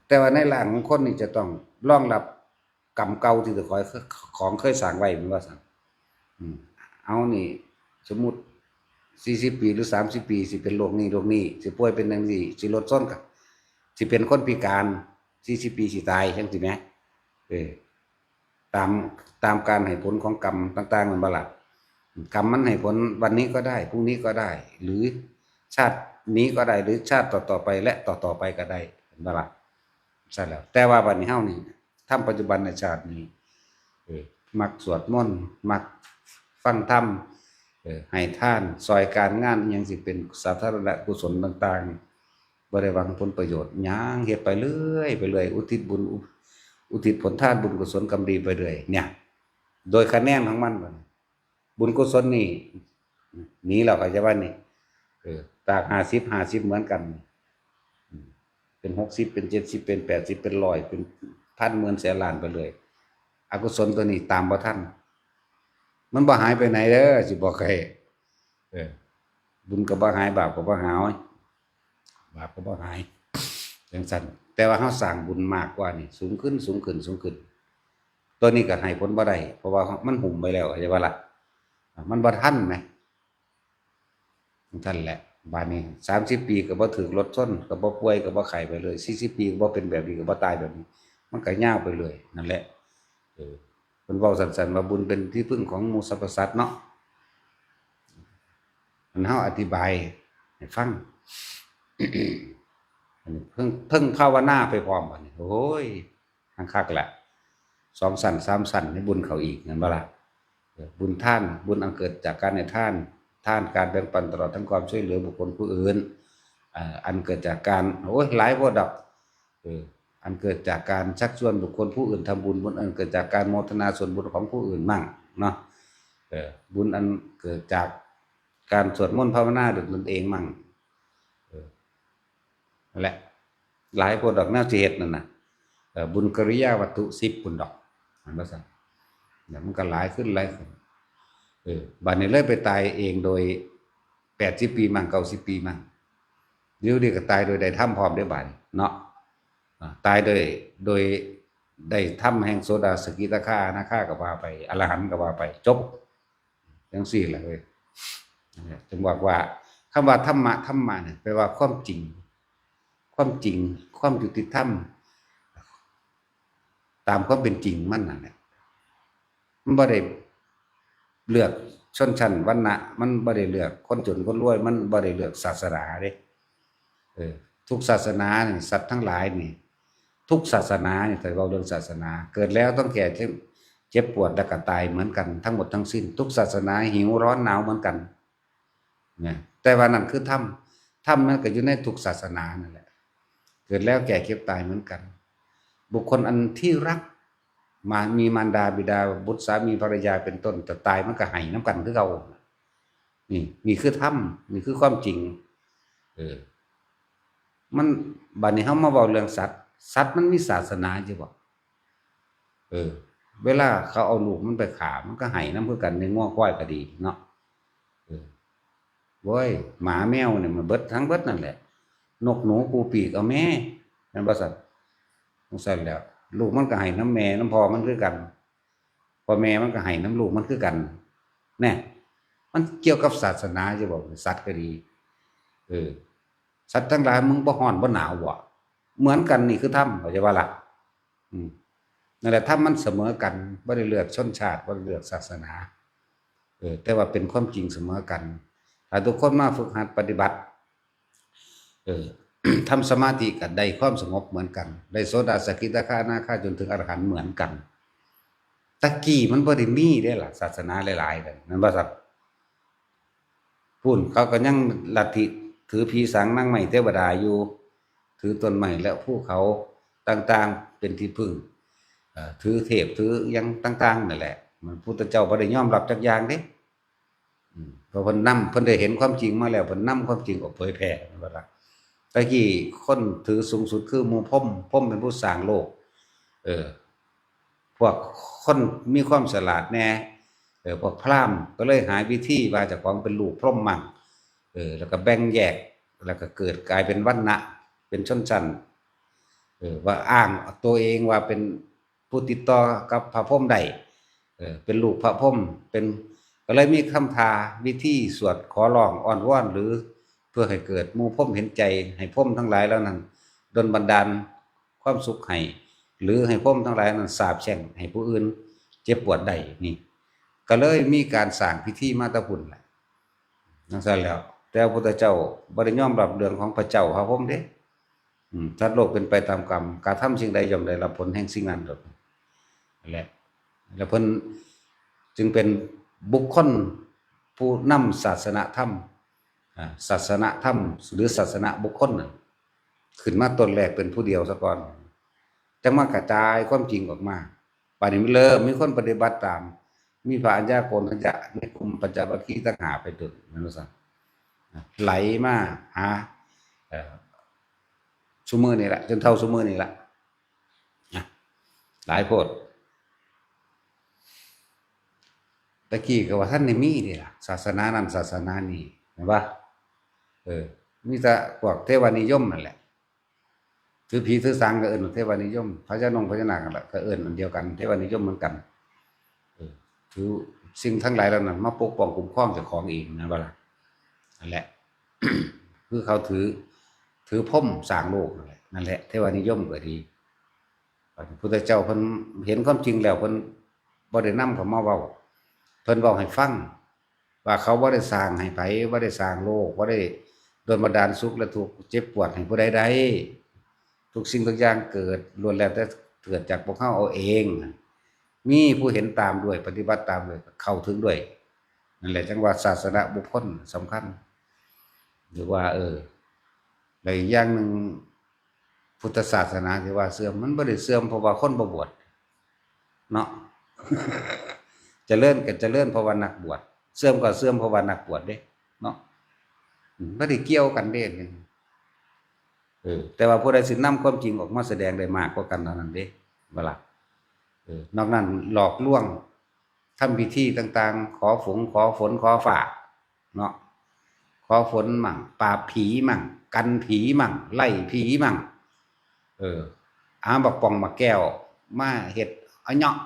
แต่ว่าในร่างของคนนี่จะต้องรองรับกรรมเก่าที่ตัวของเคยสร้างไว้แม่นบ่ซั่นเอานี่สมมุติ40ปีหรือ30ปีสิเป็นโรคนี้สิป่วยเป็นจังซี่สิลดส้นก็สิเป็นคนพิการ40ปีสิตายจังซี่แหมตามการให้ผลของกรรมต่างๆมันบ่ล่ะกรรมมันให้ผลวันนี้ก็ได้พรุ่งนี้ก็ได้หรือชาตินี้ก็ได้หรือชาติต่อๆไปและต่อๆไปก็ได้บ่ล่ะใช่แล้วแต่ว่าบัดนี้เฮานี่ทำปัจจุบันในชาตินี้มักสวดมนต์มักฟังธรรมให้ทานซอยการงานอิหยังสิเป็นสาธารณกุศลต่างๆบ่ได้หวังผลประโยชน์หยังเฮ็ดไปเรื่อยอุทิศบุญอุทิศผลทานบุญกุศลกรรมดีไปเรื่อยเนี่ยโดยคะแนนของมันบุญกุศลนี่หนีแล้วก็จะว่านี่จาก50เหมือนกันเป็น60เป็น70เป็น80เป็น100เป็นพันหมื่นแสนล้านไปเลยอกุศลตัวนี้ตามบ่ทันมันบ่หายไปไหนเด้อสิบอกให้บุญก็บ่หายบาปก็บ่หายบาปก็บ่หายจังซั่นแต่ว่าเฮาสร้างบุญมากกว่านี่สูงขึ้นตัวนี้ก็ให้ผลบ่ได้เพราะว่ามันหุ่มไปแล้วเข้าใจบ่ล่ะมันบ่ทันแหมท่านแหละบัดนี้30ปีก็บ่ถูกรถชนก็บ่ป่วยก็บ่ไข้ไปเลย40ปีก็บ่เป็นแบบนี้ก็บ่ตายแบบนี้มันก็ยาวไปเลยนั่นแหละเพิ่นเว้าสั้นๆว่าบุญเป็นที่พึ่งของหมู่สรรพสัตว์เนาะมันเฮาอธิบายให้ฟัง อันนี้เพิ่งภาวนาไปพร้อมบัดนี้โอ้ยคักๆแหละ2สั่น3สั่นให้บุญเขาอีกนั่นบ่ล่ะบุญท่านบุญอันเกิดจากการให้ท่านการแบ่งปันตลอดทั้งความช่วยเหลือบุคคลผู้อื่นอันเกิดจากการโอ้ยหลายบ่ดอกอันเกิดจากการชักชวนบุคคลผู้อื่นทำบุญอันเกิดจากการโมทนาส่วนบุญของผู้อื่นมั่งเนาะบุญอันเกิดจากการสวดมนต์ภาวนาด้วยตนเองมั่งนั่นแหละหลายบ่ดอกแนวสิเฮ็ดนั่นน่ะบุญกิริยาวัตถุ10บุญดอกมันว่าซั่นเดี๋ยวมันก็หลายขึ้นบัดนี้เลยไปตายเองโดย80ปีมั่ง90ปีมั่งเดี๋ยวนี้ก็ตายโดยได้ทำพร้อมได้บัดเนาะ ตายโดยได้ทำแห่งโสดาสกิทาคาอนาคาก็ว่าไปอรหันต์ก็ว่าไปจบจังซี่แหละเว้ยจึงบอกว่าคำว่าธรรมะเนี่ยแปลว่าความจริงความจริงความยุติธรรมตามความเป็นจริงมันนั่นแหละมันบ่ได้เลือกชนชั้นวรรณะมันบ่ได้เลือกคนจนคนรวยมันบ่ได้เลือกศาสนาเด้ทุกศาสนาเนี่ยสัตว์ทั้งหลายนี่ทุกศาสนาเนี่ยแต่เราเรื่องศาสนาเกิดแล้วต้องแก่เจ็บปวดและก็ตายเหมือนกันทั้งหมดทั้งสิ้นทุกศาสนาหิวร้อนหนาวเหมือนกันเนี่ยแต่ว่านั่นคือธรรมมันก็อยู่ในทุกศาสนานั่นแหละเกิดแล้วแก่เก็บตายเหมือนกันบุคคลอันที่รักมีมารดาบิดาบุตรสามีภรรยาเป็นต้นแต่ตายมันก็ให้น้ำกันคือเรานี่คือธรรมนี่คือความจริงมันบัดนี้เฮามาเว้าเรื่องสัตว์มันมีศาสนาอยู่บ่เวลาเขาเอาลูกมันไปฆ่ามันก็ให้นำคือกันในงัวควายก็ดีเนาะโว้ยหมาแมวเนี่ยมันเบิดทั้งเบิดนั่นแหละนกหนูปูปีกเอาแม่นั่นบ่ซั่นซั่นแล้วลูกมันก็ให้น้ำแม่น้ำพ่อมันคือกันพ่อแม่มันก็ให้น้ำลูกมันคือกันแน่มันเกี่ยวกับศาสนาจะบอกสัตว์ก็ดีสัตว์ทั้งหลายมึงบ่ฮ้อนบ่หนาวบ่เหมือนกันนี่คือธรรมเข้าใจว่าล่ะนั่นแหละธรรมมันเสมอกันบ่ได้เลือกชนชาติบ่ได้เลือกศาสนาแต่ว่าเป็นความจริงเสมอกันถ้าทุกคนมาฝึกหัดปฏิบัติทำสมาธิกันได้ความสงบเหมือนกันได้โสดาสกิทาคาอนาคาจนถึงอรหันต์เหมือนกันตะกี้มันบ่ได้มีได้ล่ะศาสนาหลายๆกันนั่นบ่ครับพูนเขาก็ยังลัทธิถือผีสางนางไม้เทวดาอยู่ถือต้นไม้และภูเขาต่างๆเป็นที่พึ่งถือเทพถือยังต่างๆนั่นแหละมันพุทธเจ้าบ่ได้ยอมรับจักอย่างเด้เพราะเพิ่นได้เห็นความจริงมาแล้วเพิ่นนำความจริงออกเผยแพร่นั่นบ่ล่ะตะกี้คนถือสูงสุดคือหมู่พรหมเป็นผู้สร้างโลกพวกคนมีความฉลาดแน่พวกพราหมณ์ก็เลยหาวิธีว่าเจ้าของเป็นลูกพรหมมั่งแล้วก็แบ่งแยกแล้วก็เกิดกลายเป็นวรรณะเป็นชนชั้นว่าอ้างตัวเองว่าเป็นผู้ติดต่อกับพระพรหมได้เป็นลูกพระพรหมเป็นก็เลยมีคำทาวิธีสวดขอร้องอ้อนวอนหรือเพื่อให้เกิดหมู่พรหมเห็นใจให้พรหมทั้งหลายแล้วนั้นดลบันดาลความสุขให้หรือให้พรหมทั้งหลายนั้นสาปแช่งให้ผู้อื่นเจ็บปวดได้นี่ก็เลยมีการสร้างพิธีมาตะพุ่นแหละนั่นซะแล้วแต่พระพุทธเจ้าบ่ได้ยอมรับเรื่องของพระเจ้าพระพรหมเด้สัตว์โลกเป็นไปตามกรรมการทำสิ่งใดย่อมได้รับผลแห่งสิ่งนั้นนั่นแหละแล้วเพิ่นจึงเป็นบุคคลผู้นำศาสนธรรมหรือศาสนาบุคคลขึ้นมาต้นแรกเป็นผู้เดียวซะก่อนจังมากระจายความจริงออกมาป่านนี้มันเริ่มมีคนปฏิบัติตามมีพระอัญญาโกณทัญญะในกลุ่มปัญจวัคคีย์ต่างหากไปตึกนั่นว่าซั่นไหลมาหาซุมื้อนี่แหละจนเท่าซุมื้อนี่แหละหลายโพดตะกี้ก็ว่าท่านนี่มีนี่ล่ะศาสนานั้นศาสนานี้เห็นป่ะมีแต่พวกเทวานิยมนั่นแหละถือผีถือสางก็เอิ้นเทวานิยมพญานาคก็เอิ้นอันเดียวกันเทวานิยมเหมือนกันถือสิ่งทั้งหลายเหล่านั้นมาปกป้องคุ้มครองเจ้าของเองนะบ่ล่ะนั่นแหละ คือเขาถือพรหมสร้างโลกนั่นแหละเทวานิยมก็ดีพระพุทธเจ้าเพิ่นเห็นความจริงแล้วเพิ่นบ่ได้นำเขามาเว้าเพิ่นเว้าให้ฟังว่าเขาบ่ได้สร้างให้ไผบ่ได้สร้างโลกบ่ได้โดนบันดาลสุขและทุกข์เจ็บปวดให้ผู้ใดๆทุกสิ่งทุกอย่างเกิดล้วนแล้วแต่เกิดจากพวกเขาเอาเองมีผู้เห็นตามด้วยปฏิบัติตามด้วยเข้าถึงด้วยนั่นแหละจังว่าศาสนาบุคคลสำคัญหรือว่าแล้วอีกอย่างนึงพุทธศาสนาที่ว่าเสื่อมมันบ่ได้เสื่อมเพราะว่าคนบ่บวชเนาะ เจริญก็เจริญเพราะว่านักบวชเสื่อมก็เสื่อมเพราะว่านักบวชเด้เนาะบ่ได้เกี่ยวกันเด้แต่ว่าผู้ใดสินำความจริงออกมาแสดงได้มากกว่ากันเท่านั้นเด้บ่ล่ะนอกนั้นหลอกลวงทำพิธีต่างๆขอฝนขอฝากเนาะขอฝนมั่งปราบผีมั่งกันผีมั่งไล่ผีมั่ง บักป่องมาแก้วมาเฮ็ดเอาเนาะ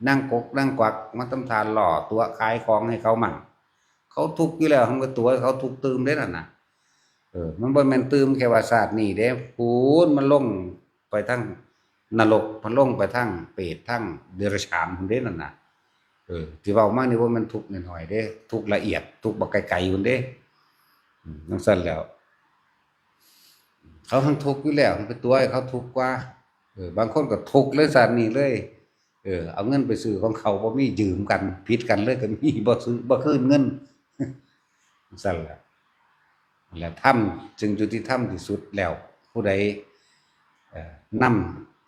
นั่งกกนั่งกวักมาทำทานหล่อตัวขายของให้เขามั่งเขาทุกข์อยู่แล้วเขาก็ตัวเขาทุกข์ตื่มได้นั่นน่ะมันบ่แม่นตื่มแค่ว่าชาตินี้เด้พูนมันลงไปทั้งนรกมันลงไปทั้งเปรตทั้งเดรัจฉานพุ่นเด้นั่นน่ะที่เว้ามานี่ว่ามันทุกข์น้อยๆเด้ทุกข์ละเอียดทุกข์บักไกลๆพุ่นเด้จังซั่นแล้วเขาทั้งทุกข์อยู่แล้วมันเป็นตัวให้เขาทุกข์กว่าบางคนก็ทุกข์เลยชาตินี้เลยเอาเงินไปซื้อของเขาบ่มียืมกันผิดกันเลยก็มีบ่ซื้อบ่คืนเงินจังซั่นแหละแล้วธรรมจึงยุติธรรมที่สุดแล้วผู้ใดน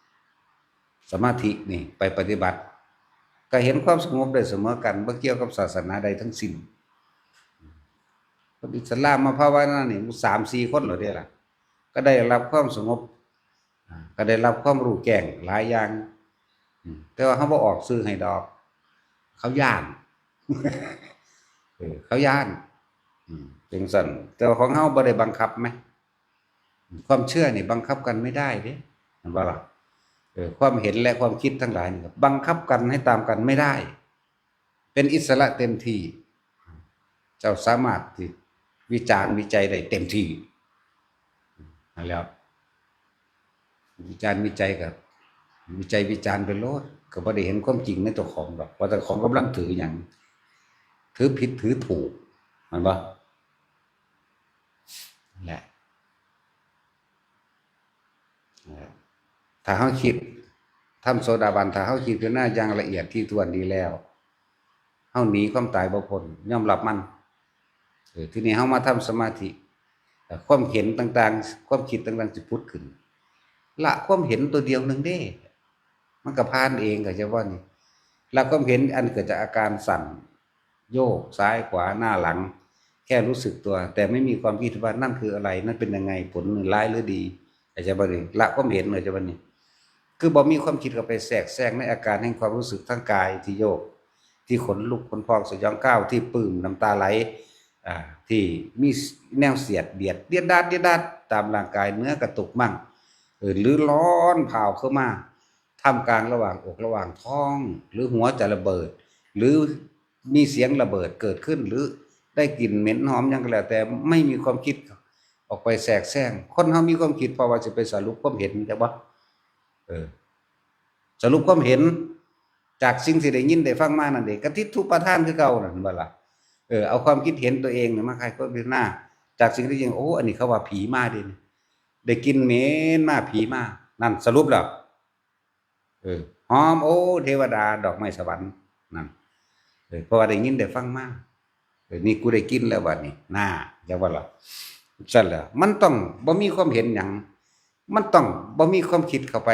ำสมาธินี่ไปปฏิบัติก็เห็นความสงบได้เสมอกันบ่เกี่ยวกับศาสนาใดทั้งสิ้นคนอิสลามมาภาวนานี่ 3-4 คนแล้วเด้ล่ะก็ได้รับความสงบก็ได้รับความรู้แจ้งหลายอย่างแต่ว่าเขาบ่ออกซื้อให้ดอกเขาย่านเขาย่านจังซั่นแต่ว่าของเฮาบ่ได้บังคับไหมความเชื่อนี่บังคับกันไม่ได้เด้เห็นบ่ล่ะความเห็นและความคิดทั้งหลายนี่บังคับกันให้ตามกันไม่ได้เป็นอิสระเต็มที่เจ้าสามารถที่วิจารณ์วิจัยได้เต็มที่นั่นแล้ววิจารณ์วิจัยกับวิจัยวิจารณ์ไปโลดก็บ่ได้เห็นความจริงในตัวของดอกว่าแต่ของกำลังถือหยังถือผิดถือถูกมันบ่นั่นแหละถ้าเฮาคิดทำโสดาบันถ้าเฮาคิดคือหน้าอย่างละเอียดที่ถ้วนดีแล้วเฮาหนีความตายบ่พ้นยอมรับมันทีนี้เฮามาทำสมาธิความเห็นต่างๆความคิดต่างๆสิผุดขึ้นละความเห็นตัวเดียวนึงเด้มันก็ผ่านเองก็จะว่านี่ละความเห็นอันเกิดจากอาการสั่นโยกซ้ายขวาหน้าหลังแค่รู้สึกตัวแต่ไม่มีความคิดว่านั่นคืออะไรนั่นเป็นยังไงผลร้ายหรือดีอาจจะบ่นี่ละความเห็นเลยจะว่านี่คือบ่มีความคิดเข้าไปแทรกแซงในอาการแห่งความรู้สึกทางกายที่โยกที่ขนลุกขนพองสยองก้าวที่ปลื้มน้ำตาไหลที่มีแนวเสียดเบียดเดียดดาดตามร่างกายเนื้อกระตุกมั่งหรือร้อนเผาเข้ามาท่ามกลางระหว่างอกระหว่างท้องหรือหัวจะระเบิดหรือมีเสียงระเบิดเกิดขึ้นหรือได้กลิ่นเหม็นหอมยังก็แล้วแต่ไม่มีความคิดออกไปแทรกแซงคนเฮามีความคิดเพราะว่าจะไปสรุปความเห็นใช่บ่สรุปความเห็นจากสิ่งที่ได้ยินได้ฟังมานั่นเองกทิฏฐุปทานคือเก่านั่นบ่ล่ะเอาความคิดเห็นตัวเองเนี่ยมาคายความเป็นหน้าจากสิ่งที่จริงโอ้อันนี้เขาว่าผีมาดิได้กินเหม็นมาผีมานั่นสรุปแล้วหอมโอ้เทวดาดอกไม้สวรรค์นั่นเพราะว่าได้ยินได้ฟังมานี่กูได้กินแล้วบัดนี้น่าจังว่าล่ะซั่นแหละมันต้องบ่มีความเห็นหยังมันต้องบ่มีความคิดเข้าไป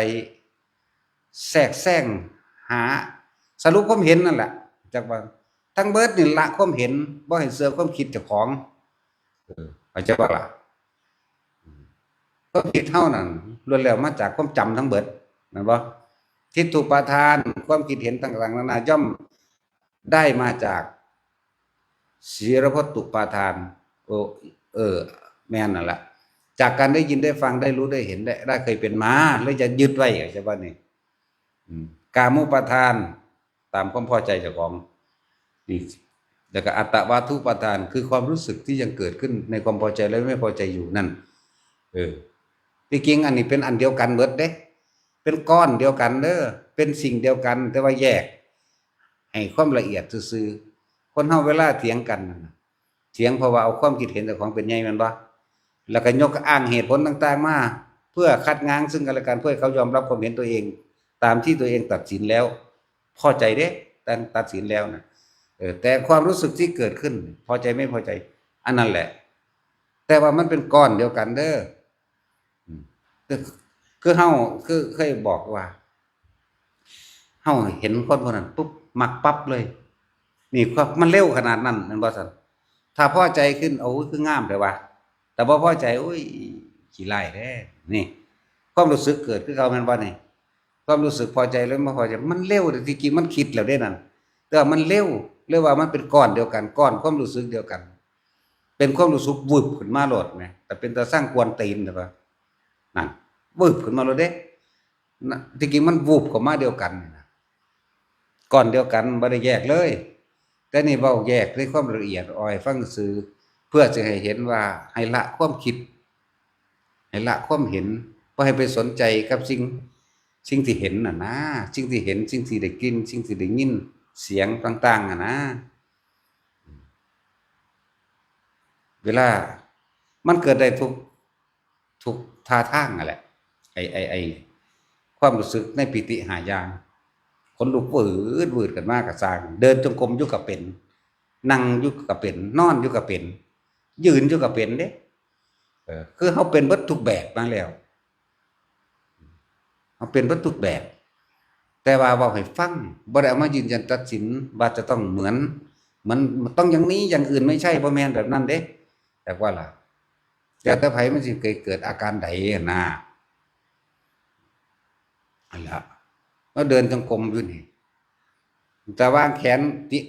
แทรกแซงหาสรุปความเห็นนั่นแหละจักว่าทั้งเบิดนี่ละความเห็นบ่ให้เสือความคิดเจ้าของเข้าใจบ่ล่ะความคิดเฮานั่นล้วนแล้วมาจากความจำทั้งเบิดแม่นบ่ทิฏฐุปทานความคิดเห็นต่างๆนานาย่อมได้มาจากศีลพัตตุปาทานแม่นนั่นแหละจากการได้ยินได้ฟังได้รู้ได้เห็นได้เคยเป็นมาแล้วจะยึดไว้ใช่ป่ะนี่กามุปาทานตามความพอใจเจ้าของนี่แล้วก็อัตตวาทุปาทานคือความรู้สึกที่ยังเกิดขึ้นในความพอใจและไม่พอใจอยู่นั่นที่จริงอันนี้เป็นอันเดียวกันเบิดเด้เป็นก้อนเดียวกันเด้อเป็นสิ่งเดียวกันแต่ว่าแยกให้ความละเอียดซื่อๆคนเฮาเวลาเถียงกันเถียงเพราะว่าเอาความคิดเห็นเจ้าของเป็นใหญ่แม่นบ่แล้วก็ยกอ้างเหตุผลต่างๆมาเพื่อคัดง้างซึ่งกันและกันเพื่อให้เขายอมรับความเห็นตัวเองตามที่ตัวเองตัดสินแล้วพอใจเด้แต่ตัดสินแล้วนะแต่ความรู้สึกที่เกิดขึ้นพอใจไม่พอใจอันนั้นแหละแต่ว่ามันเป็นก้อนเดียวกันเด้อคือเฮาคือเคยบอกว่าเฮาเห็นคนคนนั้นปุ๊บมักปั๊บเลยนี่ครับมันเร็วขนาดนั้นแม่นบ่ซั่นถ้าพอใจขึ้นโอ้ยคืองามแต่ว่าแต่บ่พอใจโอ้ยขี้ไล่แท้นี่ความรู้สึกเกิดคือเก่าแม่นบ่นี่ความรู้สึกพอใจแล้วบ่พอใจมันเร็วแต่ที่จริงมันคิดแล้วเด้นั่นแต่ว่ามันเร็วเรียกว่ามันเป็นก้อนเดียวกันก้อนความรู้สึกเดียวกันเป็นความรู้สึกวึบขึ้นมาโลดแหมแต่เป็นตาสร้างกวนตีนแต่ว่านั่นวึบขึ้นมาโลดเด้ นะที่จริงมันวูบเข้ามาเดียวกันนะก่อนเดียวกันบ่ได้แยกเลยแต่นี่เว้าแยกด้วยความละเอียดอ่อยฟังซื่อเพื่อจะให้เห็นว่าให้ละความคิดให้ละความเห็นบ่ให้ไปสนใจกับสิ่งที่เห็นน่ะนะสิ่งที่เห็นสิ่งที่ได้กลิ่นสิ่งที่ได้ยินเสียงต่างๆอะนะเวลามันเกิดได้ทุกท่าทางนั่นแหละไอ้ความรู้สึกในปิติหายานคนลุกวืดกันมากก็สร้างเดินจงกรมอยู่ก็เป็นนั่งอยู่ก็เป็นนอนอยู่ก็เป็นยืนอยู่ก็เป็นเด้คือเฮาเป็นเบิดทุกแบบมาแล้วเฮาเป็นเบิดทุกแบบแต่ว่าเว้าให้ฟังบ่ได้เอามายืนยันตัดสินว่าจะต้องเหมือนมันต้องอย่างนี้อย่างอื่นไม่ใช่บ่แม่นแบบนั้นเด้แต่ว่าล่ะแต่ไผมันสิเกิดอาการใดนะอันล่ะเราเดินจงกรมอยู่นี่แต่วางแขนติ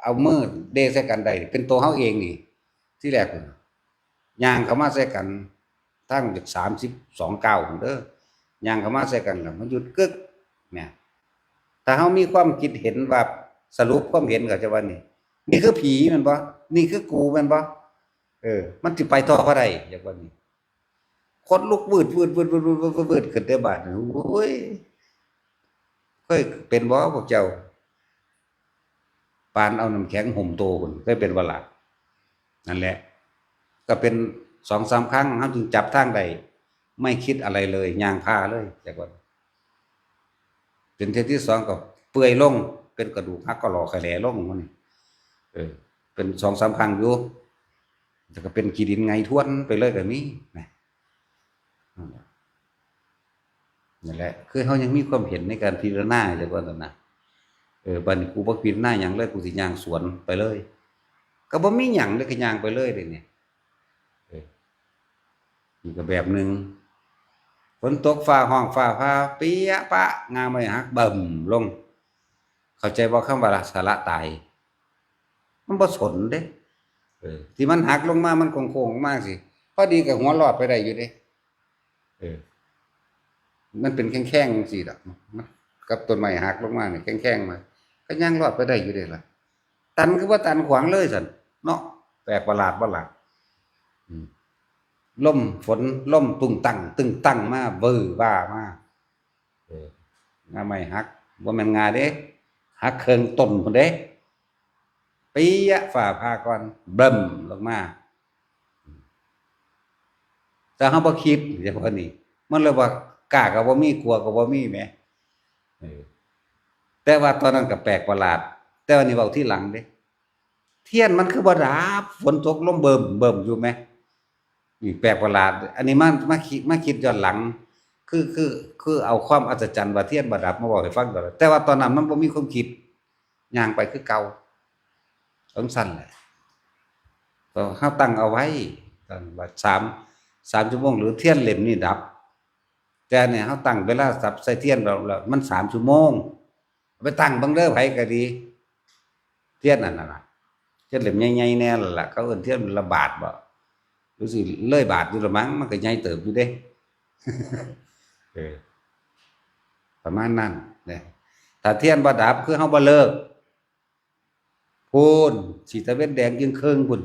เอามือเดใส่กันได้เป็นตัวเฮาเองนี่ที่แรกพุ่นย่างเข้ามาใส่กันทั้งจาก32ก้าวพุ่นเด้อย่างเข้ามาใส่กันแล้วมันหยุดกึกเนี่ยถ้าเฮามีความคิดเห็นว่าสรุปความเห็นก็จะว่านี่คือผีแม่นบ่นี่คือกูแม่นบ่มันสิไปต่อบ่ได้อย่างว่านี้คนลุกวืดขึ้นแต่บาดนี้โอ้ยเคยเป็นบ่พวกเจ้าปานเอาน้ำแข็งห่มโตพุ่นเคยเป็นบ่ล่ะนั่นแหละก็เป็น2-3ครั้งเฮาจึงจับทางได้ไม่คิดอะไรเลยย่างพาเลยจักว่าเป็นเทื่อที่2ก็เปื่อยลงเป็นกระดูกหักกะหลอกไขแหลลงมื้อนี้เป็น2-3ครั้งอยู่แต่ก็เป็นขี้ดินไงทวนไปเลยก็มีนะนั่นแหละคือเฮายังมีความเห็นในการพิจารณาจักว่าซั่นน่ะบัดนี้กูบ่พิจารณาหยังเลยกูสิย่างสวนไปเลยก็บ่มีหยังเลยก็ย่างไปเลยเด้นี่นี่ก็แบบหนึ่งฝนตกฟ้าห้องฟ้าผ่าเปียะปะงาไม่หักบึ้มลงเข้าใจบ่คำว่าสาระตายมันบ่สนเด้ที่มันหักลงมามันโค้งๆมากสิพอดีก็หัวรอดไปได้อยู่เด้เออมันเป็นแข้งๆจังซี่ดอกมันกับต้นไม้หักลงมานี่แข้งๆมาก็ยังรอดไปได้อยู่เด้ล่ะตันคือบ่ตันขวางเลยซั่นเนาะแปลกประหลาดบ่ล่ะอืม ล่มฝนล่มตึงตั้งมาเบ้อว่ามางาไม่หักบ่แม่นงาเด้หักเครื่องต้นพุ่นเด้ปียะฝ่าพาก่อนเบิ่มลงมาแต่เฮาบ่คิดเฉพาะนี้มันเลยว่ากล้าก็บ่มีกลัวก็บ่มีแหมเออแต่ว่าตอนนั้นก็แปลกประหลาดแต่ว่านี่เว้าทีหลังเด้เทียนมันคือบ่ดับฝนตกลมเบิ่มอยู่แหม นี่แปลกประหลาดอันนี้มาคิดย้อนหลังคือเอาความอัศจรรย์ว่าเทียนบ่ดับมาเว้าให้ฟังตลอดแต่ว่าตอนนั้นมันบ่มีความคิดย่างไปคือเก่าจั่งซั้นแหละก็เฮาตั้งเอาไว้ตอนว่า3ชั่วโมงหรือเทียนเล่มนี้ดับแต่เนี่ยเฮาตั้งเวลาสับใส่เทียนแล้วมัน3ชั่วโมงไปตั้งเบิ่งเด้อไผก็ดีเทียนนั่นน่ะเทียนเล่มใหญ่ๆแน่นั่นล่ะเขาเอิ้นเทียนละบาทบ่รู้สิเลยบาทอยู่ละมั้งมันก็ใหญ่เติบอยู่เด้เออประมาณนั้นเนี่ยถ้าเทียนบ่ดับคือเฮาบ่เลิกพูนสิตะเวนแดงจึงครึ่งพุ่น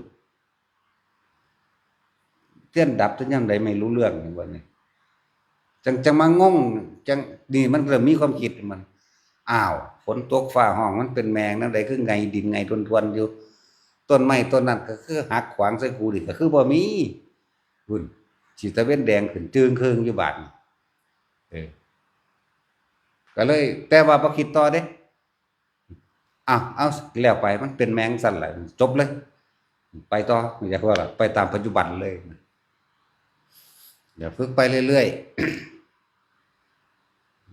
เทียนดับซะยามใดไม่รู้เรื่องบัดนี้จังมางงจังนี่มันเริ่มมีความคิดมันอ้าวฝนตกฟ้าห้องมันเป็นแมงนำใดคือไงดินไงทวนๆอยู่ต้นไม้ต้นนั้นก็คือหักขวางใส่กูนี่ก็คือบ่มีพุ่นสิตะเวนแดงขึ้นจึงครึ่งอยู่บาดนี้ก็เลยแต่ว่าบ่คิดต่อเด้เอาแล้วไปมันเป็นแมงสั่นแหละจบเลยไปต่ออยากว่าล่ะไปตามปัจจุบันเลยเดี๋ยวฝึกไปเรื่อยๆ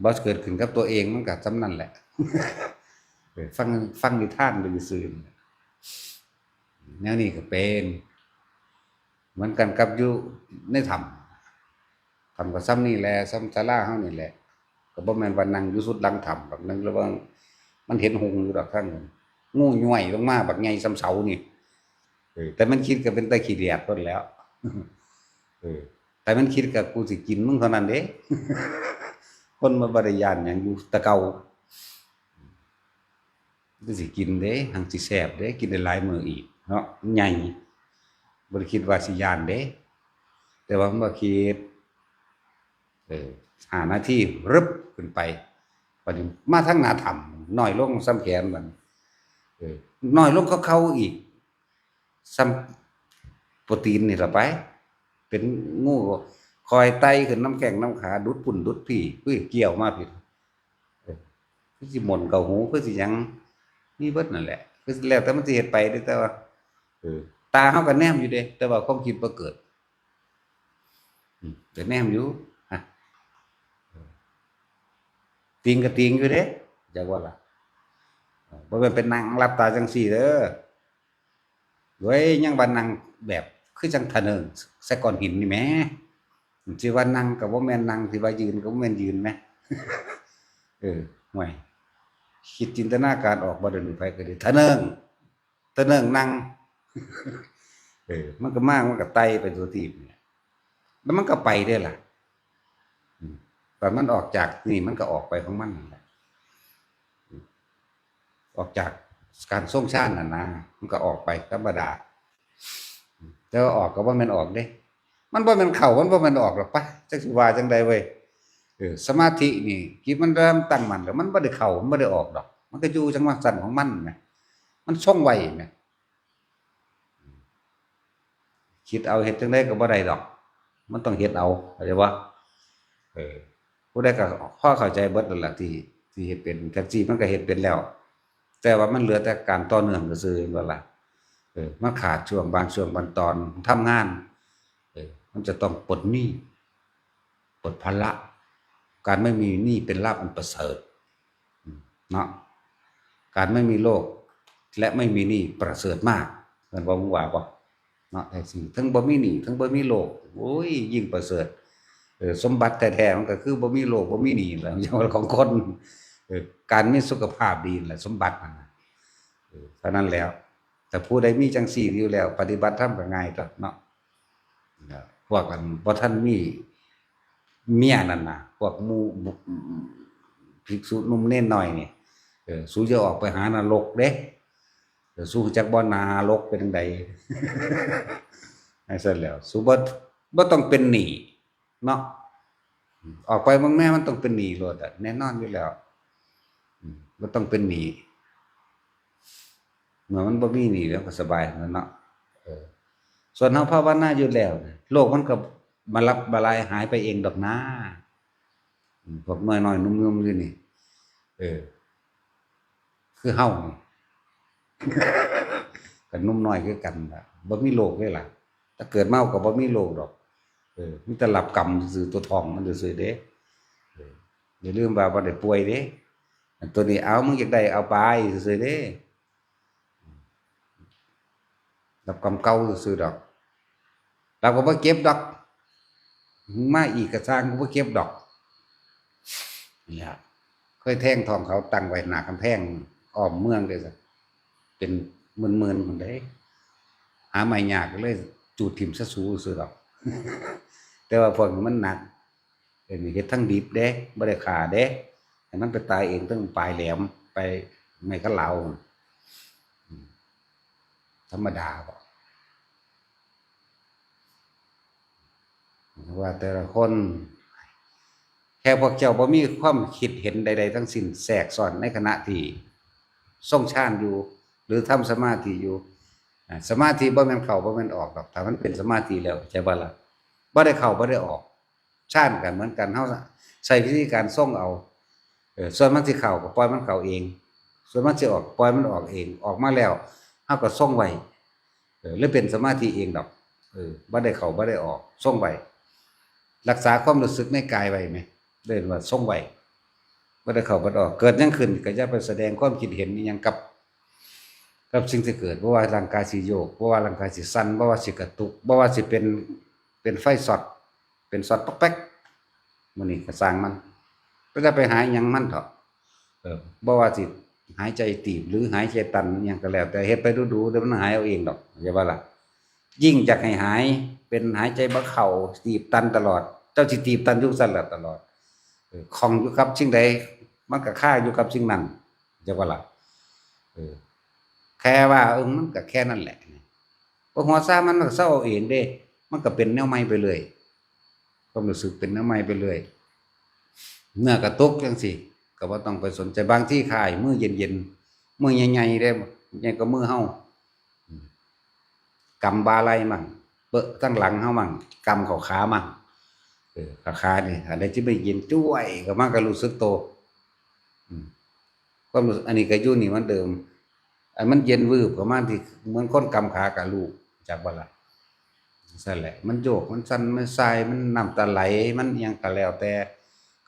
บ่เกิดขึ้นกับตัวเองมันก็ส่ำนั้นแหละฟังนิทานไปซื่อๆแนวนี้ก็เป็นเหมือนกันกับอยู่ในถ้ำก็ซ้ำนี่แหละซ้ำศาลาเฮานี่แหละก็บ่แม่นว่านั่งอยู่สุดหลังถ้ำแบบนึงระวังมันเห็นหงส์อยู่ดอกทางนั้นงูย้วยลงมาบักใหญ่ส่ำเสานี่แต่มันคิดก็เป็นตาขี้เดียดพุ่นแหล้วแต่มันคิดก็กูสิกินมึงเท่านั้นเด้ คนมาบ่ได้ย้านหยังอยู่แต่เก่าคือสิกินเด้หังสิแซ่บเด้กินได้หลายมื้ออีกเนาะใหญ่บ่ได้คิดว่าสิย้านเด้แต่ว่ามันบ่คิด5นาทีรึบขึ้นไปบัดนี้มาทางหน้าถ้ำน้อยลงส่ำแขนบัดน้อยลงกว่าเก่าอีกส่ำโปรตีนนี่ล่ะไปเป็นงูคอยไต่ขึ้นน้ำแข้งน้ำขาดุดปุ่นดุดพี่เกี่ยวมาพี่คือสิหม่นเข้าหูคือสิหยังมีเบิดนั่นแหละคือแล้วแต่มันสิเฮ็ดไปเด้แต่ว่าตาเฮาก็แนมอยู่เด้แต่ว่าความคิดบ่เกิดก็แนมอยู่ฮะติงก็ติงอยู่เด้จักว่าล่ะบ่แม่นเป็นนั่งหลับตาจังซี่เด้อเว้ยยังว่านั่งแบบคือจังทะเนิงใส่ก้อนหินนี่แหมสิว่านั่งก็บ่แม่นนั่งสิว่ายืนก็บ่แม่นยืนแหมห่วยคิดจินตนาการออกบ่ได้นี่ไผก็ได้ทะเนิงนั่งมันก็มามันก็ไต่ไปตัวที่เนี่ยแล้วมันก็ไปได้ล่ะตอนมันออกจากนี่มันก็ออกไปของมันนั่นแหละออกจากการทรงชาติน่ะนะมันก็ออกไปธรรมดาแต่ว่าออกก็บ่แม่นออกเด้มันบ่แม่นเข้ามันบ่แม่นออกหรอกปะจักสิว่าจังใดเว้ยสมาธินี่จิตมันเริ่มตั้งมั่นแล้วมันบ่ได้เข้ามันบ่ได้ออกดอกมันก็อยู่จังหวะสั้นของมันแหมมันทรงไว้แหมคิดเอาเฮ็ดจังได๋ก็บ่ได้ดอกมันต้องเฮ็ดเอาเข้าใจบ่ผู้ใดก็พอเข้าใจเบิดนั่นล่ะที่เฮ็ดเป็นจังซี่มันก็เฮ็ดเป็นแล้วแต่ว่ามันเหลือแต่การต่อเนื่องซื่อๆว่าล่ะมันขาดช่วงบางช่วงบางตอนทำงานมันจะต้องปลดหนี้ปลดภาระการไม่มีหนี้เป็นลาภอันประเสริฐเนาะการไม่มีโรคและไม่มีหนี้ประเสริฐมากเพิ่นว่าว่าบ่เนาะแท้จริงทั้งบ่มีหนี้ทั้งบ่มีโรคโอ้ยยิ่งประเสริฐสมบัติแท้ๆมันก็คือบ่มีโรคบ่มีหนี้แหละอย่างของคนการมีสุขภาพดีแหละสมบัตินั่นน่ะเท่านั้นแล้วแต่ผู้ใดมีจังซี่อยู่แล้วปฏิบัติธรรมก็ง่ายต่อเนาะพวกกันบ่ทันมีเมียนั่นน่ะพวกหมู่ภิกษุหนุ่มเน้นน้อยนี่สู้จะออกไปหานรกเด้สู้จักบ่นรกเป็นจังได๋ให้ซั่นแล้วสู้บ่ต้องเป็นหนี้เนาะออกไปเบิ่งแม่มันต้องเป็นหนี้โลดแน่นอนอยู่แล้วบ่ต้องเป็นหนี้เมื่อมันบ่มีหนี้แล้วก็สบายแล้วเนาะส่วนเฮาภาวนาอยู่แล้วโลกมันก็มารับบาลายหายไปเองดอกนะพวกน้อยๆนุ่มๆอยู่นี่คือเฮานี่ก็นุ่มน้อยคือกันล่ะบ่มีโลกเลยล่ะถ้าเกิดมาก็บ่มีโลกดอกมีแต่รับกรรมซื่อตัวทองมันซื่อๆเด้อย่าลืมว่าบ่ได้ป่วยเด้อันตัวนี้เอามึงอยากได้เอาไปซื่อๆเด้รับกรรมเก่าซื่อๆดอกเราก็บ่เก็บดอกมาอีกก็สร้างก็บ่เก็บดอกเนี่ยเคยแทงทองเขาตั้งไว้หน้ากำแพงอ้อมเมืองเลยซะเป็นหมื่นๆพุ่นเด้หาไม้ยากเลยจูดทิ่มซะสู้ซื่อดอกแต่ว่าพวกนี้มันหนักเฮ็ดทั้งดิบเด้บ่ได้ฆ่าเด้ให้มันไปตายเองทั้งปลายแหลมไปไม่กะเหลาธรรมดาบ่ว่าแต่ละคนแค่พวกเจ้าบ่มีความคิดเห็นใดๆทั้งสิ้นแทรกซ้อนในขณะที่ทรงฌานอยู่หรือทำสมาธิอยู่สมาธิบ่แม่นเข้าบ่แม่นออกดอกถ้ามันเป็นสมาธิแล้วใช่บ่ล่ะบ่ได้เข้าบ่ได้ออกฌานกันเหมือนกันเฮาใช้วิธีการทรงเอาส่วนมันสิเข้าก็ปล่อยมันเข้าเองส่วนมันสิออกปล่อยมันออกเองออกมาแล้วเฮาก็ทรงไว้หรือเป็นสมาธิเองดอกบ่ได้เข้าบ่ได้ออกทรงไว้รักษาความรู้สึกในกายไว้แหมเรียกว่าทรงไว้บ่ได้เข้าบ่ได้ออกเกิดหยังขึ้นก็อย่าไปแสดงความคิดเห็นอิหยังกับสิ่งที่เกิดบ่ว่าร่างกายสิโยกบ่ว่าร่างกายสิสั่นบ่ว่าสิกระตุกบ่ว่าสิเป็นไฟช็อตเป็นช็อตป๊อกแป๊กมื้อนี้ก็สร้างมันก็จะไปหาอิหยังมันเถาะบ่ว่าสิหายใจตีบหรือหายใจตันอิหยังก็แล้วแต่เฮ็ดไปดูๆเดี๋ยวมันหายเอาเองดอกอย่าว่าล่ะยิ่งอยากให้หายเป็นหายใจบ่เข้าตีบตันตลอดเจ้าสิตีบตันอยู่ซั่นล่ะตลอด คล้องอยู่กับสิ่งใดมันก็ค่าอยู่กับสิ่งนั้นจักว่าล่ะเออแค่ว่ามันก็แค่นั้นแหละพอหัวซ่ามันก็เศร้าเอาเองเด้มันก็เป็นแนวใหม่ไปเลยความรู้สึกเป็นแนวใหม่ไปเลยเนื้อกระตุกจังซี่ก็บ่ต้องไปสนใจบางที่คายมือเย็นๆมือใหญ่ๆได้ใหญ่กว่ามือเฮากำบ่าไหล่มั่งเปอะทั้งหลังเฮามั่งกำเข้าขามั่งขานี่อันใดที่ไม่เย็นจ้วยก็มันก็รู้สึกโตอืมความรู้อันนี้ก็อยู่นี่เหมือนเดิมอันมันเย็นวืบประมาณที่เหมือนคนกำขากับลูกจักบ่ล่ะนั่นแหละมันโยกมันสั่นมันสายมันน้ำตาไหลมันอิหยังก็แล้วแต่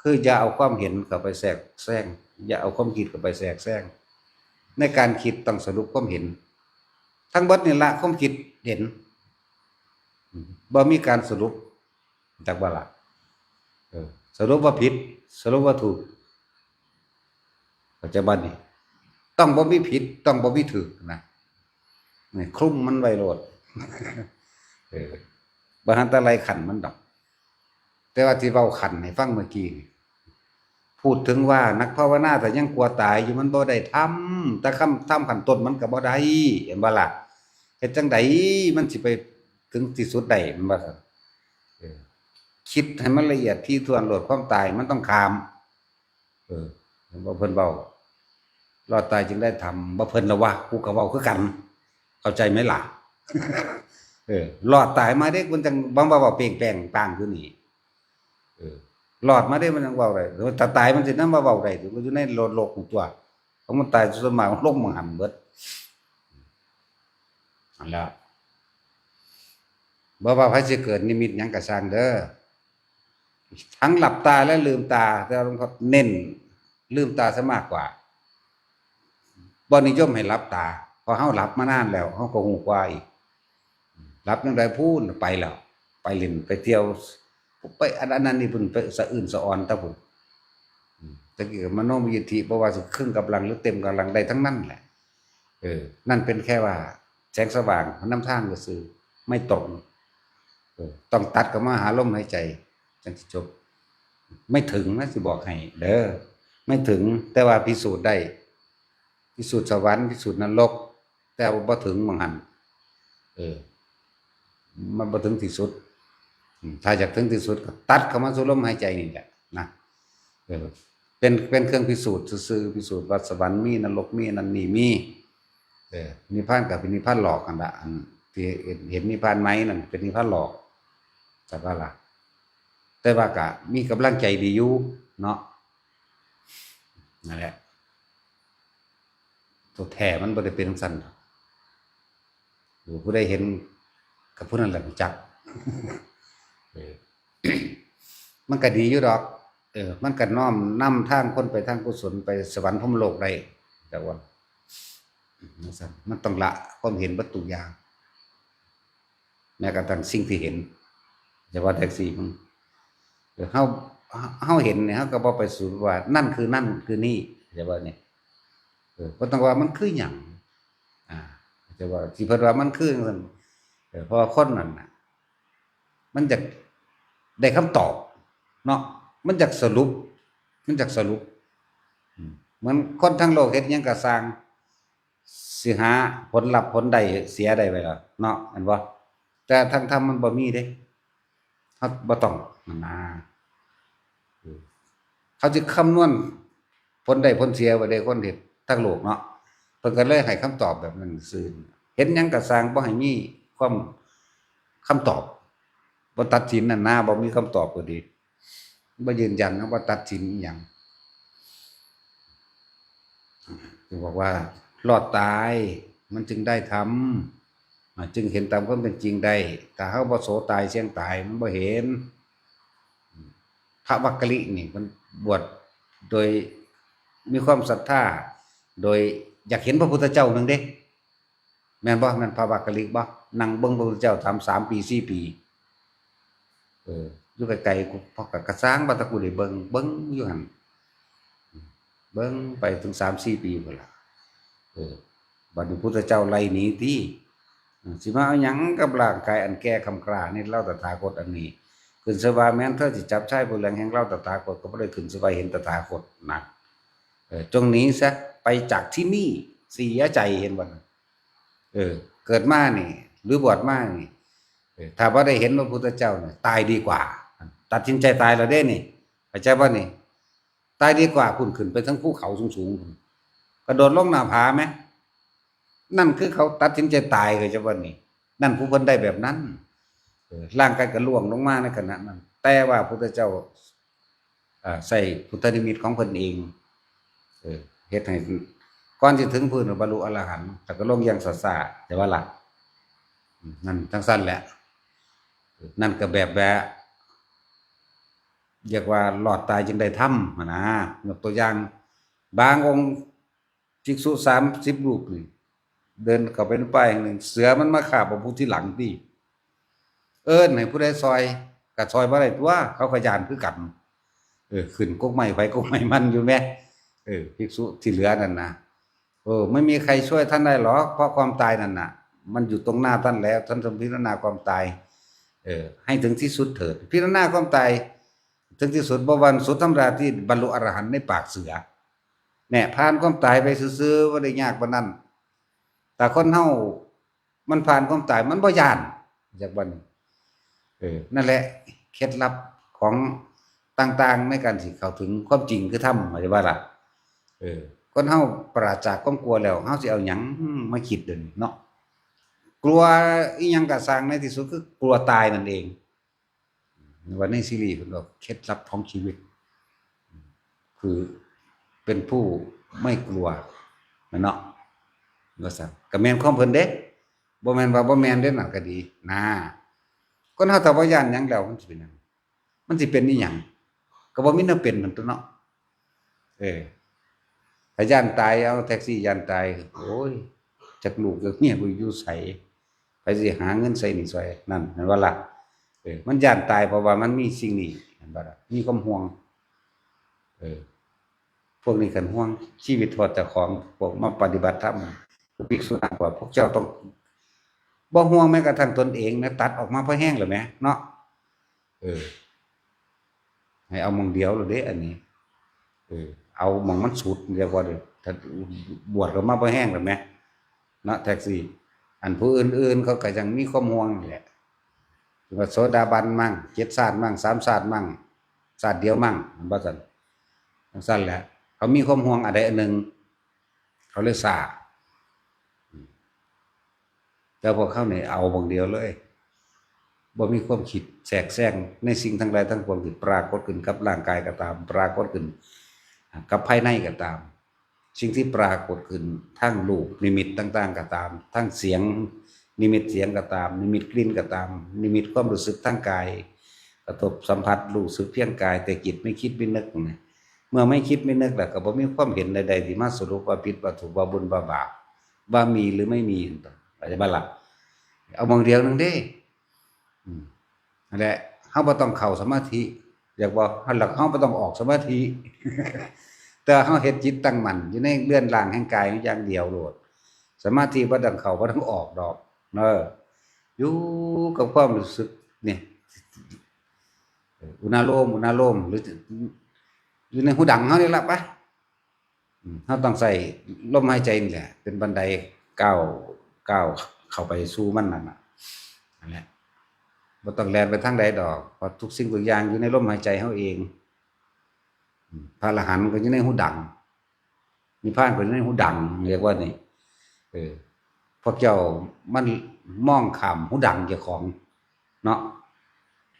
คืออย่าเอาความเห็นเข้าไปแทรกแซงอย่าเอาความคิดเข้าไปแทรกแซงในการคิดต้องสรุปความเห็นทั้งเบิดนี่ละความคิดเห็นบ่มีการสรุปจักบ่ล่ะสรุปว่าผิดสรุปว่าถูกปัจจุบันนี้ต้องบ่มีผิดต้องบ่มีถูกนะนี่คลุ้มมันไว้โลดบ่หันตะไลขันมันดอกแต่ว่าที่เว้าขันให้ฟังเมื่อกี้พูดถึงว่านักภาวนาแต่ยังกลัวตายอยู่มันบ่ได้ทำแต่ทำขั้นต้นมันก็บ่ได้เห็นบ่ล่ะเฮ็ดจังไดมันสิไปถึงที่สุดได้มันบ่ครับคิดให้มันละเอียดที่ถ้วนโลดความตายมันต้องข้ามบ่เพิ่นเว้ารอดตายจึงได้ทำบ่เพิ่นละว่ากูก็เว้าคือกันเข้าใจไหมล่ะรอดตายมาเด้มันจังบ่เว้าเปล่งแปลงต่างอยู่นี่รอดมาได้มันยังเว้าได้ถ้าตายมันสินำมาเว้าได้มันอยู่ในโลกของตัวเพราะมันตายส่วนมากมันลงมันหันเบิดนั่นล่ะบ่ว่าไผสิเกิดนิมิตหยังก็สร้างเด้อทั้งหลับตาและลืมตาแต่หลวงพ่อเน้นลืมตาซะมากกว่าบ่นิยมให้หลับตาเพราะเฮาหลับมานานแล้วเฮาก็ฮู้กว่าอีกหลับจังไดพูนไปแล้วไปเล่นไปเที่ยวไปอันนั้นนี่เพิ่นไปสะอื้นสะออนตะพุ่นตะกี้ก็มโนมยิทธิบ่ว่าสิครึ่งกำลังหรือเต็มกำลังได้ทั้งนั้นแหละนั่นเป็นแค่ว่าแสงสว่างนำทางซื่อไม่ตรงต้องตัดกับมาหาลมหายใจจังสิจบไม่ถึงนะสิบอกให้เด้อไม่ถึงแต่ว่าพิสูจน์ได้พิสูจน์สวรรค์พิสูจน์นรกแต่ว่าบ่ถึงบางหันมันบ่ถึงที่สุดถ้าอยากถึงที่สุดก็ตัดเข้ามาสู่ลมหายใจนี่แหละนะเป็นเครื่องพิสูจน์ซื่อๆพิสูจน์ว่าสวรรค์มีนรกมีนั่นนี่มีนิพพานกับเป็นนิพพานหลอกกันละอันที่เห็นนิพพานไหมนั่นเป็นนิพพานหลอกแต่ว่าล่ะแต่ว่าก็มีกำลังใจดีอยู่เนาะนั่นแหละตัวแท้มันบ่ได้เป็นจังซั่นผู้ใดเห็นกับผู้นั้นแหละรู้จักมันก็ดีอยู่ดอกมันก็น้อมนำทางคนไปทางกุศลไปสวรรค์พรหมโลกได้แต่ว่านั่นซั่นมันต้องละความเห็นวัตถุอย่างแม้กระทั่งสิ่งที่เห็นแต่ว่าแท็กซี่มันเฮาเห็นเนี่ยเฮาก็บ่ไปสู่ว่านั่นคือนั่นคือนี่แต่ว่าเนี่ยบ่ต้องว่ามันคือหยังแต่ว่าที่เพิ่นว่ามันคือจังซั่นเพราะว่าคนนั้นน่ะมันจะได้คำตอบเนาะมันอยากสรุปมันอยากสรุปเหมือนคนทั้งโลกเฮ็ดหยังก็สร้างสิหาผลลัพธ์ผลใดเสียได้ไว้ล่ะเนาะเห็นบ่แต่ทางธรรมมันบ่มีเด้เฮาบ่ต้องนั่นนะเขาสิคำนวณผลได้ผลเสียไว้ได้คนเฮ็ดทั้งโลกเนาะเพิ่นก็เลยให้คำตอบแบบนั้นซื่อเห็นหยังก็สร้างบ่ให้มีความคำตอบบ่ตัดสินนั่นนะบ่มีคำตอบก็ดีบ่ยืนยันนะว่าตัดสินอีหยังคือบอกว่ารอดตายมันจึงได้ทำจึงเห็นตามความเป็นจริงได้ถ้าเฮาบ่โสตายเสี่ยงตายมันบ่เห็นพระวักกะลินี่มันบวชโดยมีความศรัทธาโดยอยากเห็นพระพุทธเจ้านึงเด้แม่นบ่แม่นพระวักกะลิบ่นั่งเบิ่งพระพุทธเจ้าทำ3 ปี4 ปีอยู่ไกลๆพอกระสร้างบ่ตะกูได้เบิ่งอยู่หั่นเบิ่งไปถึง3-4 ปีพุ่นล่ะบัดนี้พุทธเจ้าไล่หนีติสิมาเอาหยังกับร่างกายอันแก่คำกล้านี่เราตถาคตอันนี้ ขึ้นสว่าแม้นเธอสิจับใช้ผู้แรงแห่งเราตถาคตก็บ่ได้ขึ้นสว่าเห็นตถาคตนะจงหนีซะไปจากที่นี่เสียใจเห็นบ่เกิดมานี่หรือบวชมานี่ถ้าบ่ได้เห็นพระพุทธเจ้านี่ตายดีกว่าตัดสินใจตายแล้วเด้นี่เข้าใจบ่นี่ตายดีกว่าคุณขึ้นไปทั้งภูเขาสูงๆกระโดดลงหน้าผาไหมนั่นคือเขาตัดสินใจตายเข้าใจบ่นี่นั่นผู้เพิ่นได้แบบนั้นร่างกายก็ล่วงลงมาในขณะนั้นแต่ว่าพระพุทธเจ้าใส่พุทธนิมิตของเพิ่นเองเฮ็ดให้ก่อนสิถึงพื้นบรรลุอรหันต์แต่ก็ลงอย่างซ่าๆแต่ว่าล่ะนั่นทั้งสั้นแหละนั่นก็แบบเรียกว่าหลอดตายจึงได้ทำนะยกตัวอย่างบางองค์ภิกษุ30 รูปนี่เดินเข้าไปในป่าแห่งหนึ่งเสือมันมาคาบเอาผู้ที่หลังติให้ผู้ใดซอยก็ซอยบ่ได้ตัวเขาก็ย้านคือกันขึ้นกกไม้ไผกกไม้มันอยู่แม่ภิกษุที่เหลือนั่นนะไม่มีใครช่วยท่านได้หรอกเพราะความตายนั่นน่ะมันอยู่ตรงหน้าท่านแล้วท่านต้องพิจารณาความตายให้ถึงที่สุดเถิดพิจารณาความตายถึงที่สุดบ่วันสุดธรรมดาที่บรรลุอรหันต์ในปากเสือเนี่ยผ่านความตายไปซื่อๆบ่ได้ยากปานนั้นแต่คนเฮามันผ่านความตายมันบ่ย้านจากบัดนี้นั่นแหละเคล็ดลับของต่างๆในการสิเข้าถึงความจริงคือธรรมเข้าใจบ่ล่ะคนเฮาปราศจากความกลัวแล้วเฮาสิเอาหยังมาคิดเดี๋ยวนี้เนาะกลัวอีหยังก็สร้างในที่สุดคือกลัวตายนั่นเองวันนี้ซีรีส์เพิ่นบอกเคล็ดลับของชีวิตคือเป็นผู้ไม่กลัวเนาะว่าซั่นก็แม่นของเพิ่นเด้บ่แม่นว่าบ่แม่นเด้นั่นก็ดีนะคนเฮาถ้าบ่ย้านหยังแล้วมันสิเป็นหยังมันสิเป็นอีหยังก็บ่มีแนวเป็นนั่นตัวเนาะถ้าย้านตายเอาแท็กซี่ย้านตายโอ้ยจักลูกจักเมียกูอยู่ไสไปสิหาเงินใส่นี่ซอยนั่นเห็นบ่ล่ะมันย้านตายเพราะว่ามันมีสิ่งนี้เห็นบ่ล่ะมีความห่วงพวกนี้กันห่วงชีวิตทอดเจ้าของพวกมาปฏิบัติธรรมภิกษุกว่าพวกเจ้าต้องบ่ห่วงแม้กระทั่งตนเองนะตัดออกมาพอแห้งแล้วแหมเนาะให้เอามองเดียวเลยเด้อันนี้เอามองมันสุดเรียกว่าถ้าบวชก็มาพอแห้งแล้วแหมเนาะแท็กซี่อันผู้อื่นๆเขาก็ยังมีความห่วงแหละว่าโสดาบันมั่ง7 ชาติมั่ง3 ชาติมั่งชาติเดียวมั่งว่าซั่นซั่นแหละเขามีความห่วงอะไรอันนึงเขาเลยซ่าแต่พอเข้าในเอาบางเดียวเลยบ่มีความคิดแทรกแซงในสิ่งทั้งหลายทั้งปวงที่ปรากฏขึ้นกับร่างกายก็ตามปรากฏขึ้นกับภายในก็ตามสิ่งที่ปรากฏขึ้นทั้งรูปนิมิตต่างๆก็ตามทั้งเสียงนิมิตเสียงก็ตามนิมิตกลิ่นก็ตามนิมิตความรู้สึกทางกายกระทบสัมผัสรู้สึกเพียงกายแต่จิตไม่คิดไม่นึกนะเมื่อไม่คิดไม่นึกแล้วก็บ่มีความเห็นใดๆที่มาสรุปว่าผิดว่าถูกว่าบุญว่าบาปว่ามีหรือไม่มีเข้าใจบ่ล่ะเอาบางเดียวนึงเด้นั่นแหละเฮาบ่ต้องเข้าสมาธิอยากบอกเฮาหลักเฮาบ่ต้องออกสมาธิแต่เฮาเฮ็ดจิตตั้งมั่นอยู่ในเรือนร่างแห่งกายอย่างเดียวโลดสมาธิบ่ต้องเข้าบ่ต้องออกดอกอยู่กับความรู้สึกนี่อุณาโลมหรืออยู่ในหูดังเฮานี่ล่ะปะเฮาต้องใส่ลมหายใจนี่แหละเป็นบันไดก้าวเข้าไปสู่มันนั่นน่ะนั่นแหละบ่ต้องแล่นไปทางใดดอกเพราะทุกสิ่งทุกอย่างอยู่ในลมหายใจเฮาเองพระอรหันต์ก็อยู่ในหูดังนิพพานก็อยู่ในหูดังเรียกว่านี่พวกเจ้ามันมองข้ามหูดังเจ้าของเนาะ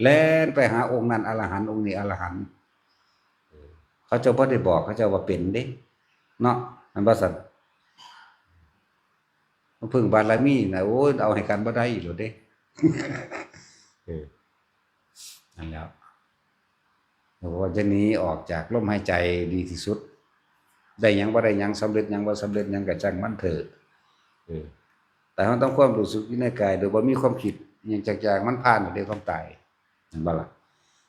แล่นไปหาองค์นั้นอรหันต์องค์นี้อรหันต์เขาเจ้าบ่ได้บอกเขาเจ้าว่าเป็นเด้เนาะมันบ่ซั่นพึ่งบารมีน่ะโอ้ยเอาให้กันบ่ได้อีหรอเด้นั่นแล้วว่าจะหนีออกจากลมหายใจดีที่สุดได้หยังบ่ได้หยังสำเร็จหยังบ่สำเร็จหยังก็จังมันเถิดแต่เราต้องความรู้สึกอยู่ในกายโดยบ่มีความคิดหยังจักๆมันผ่านด้วยความตายเห็นบ่ล่ะ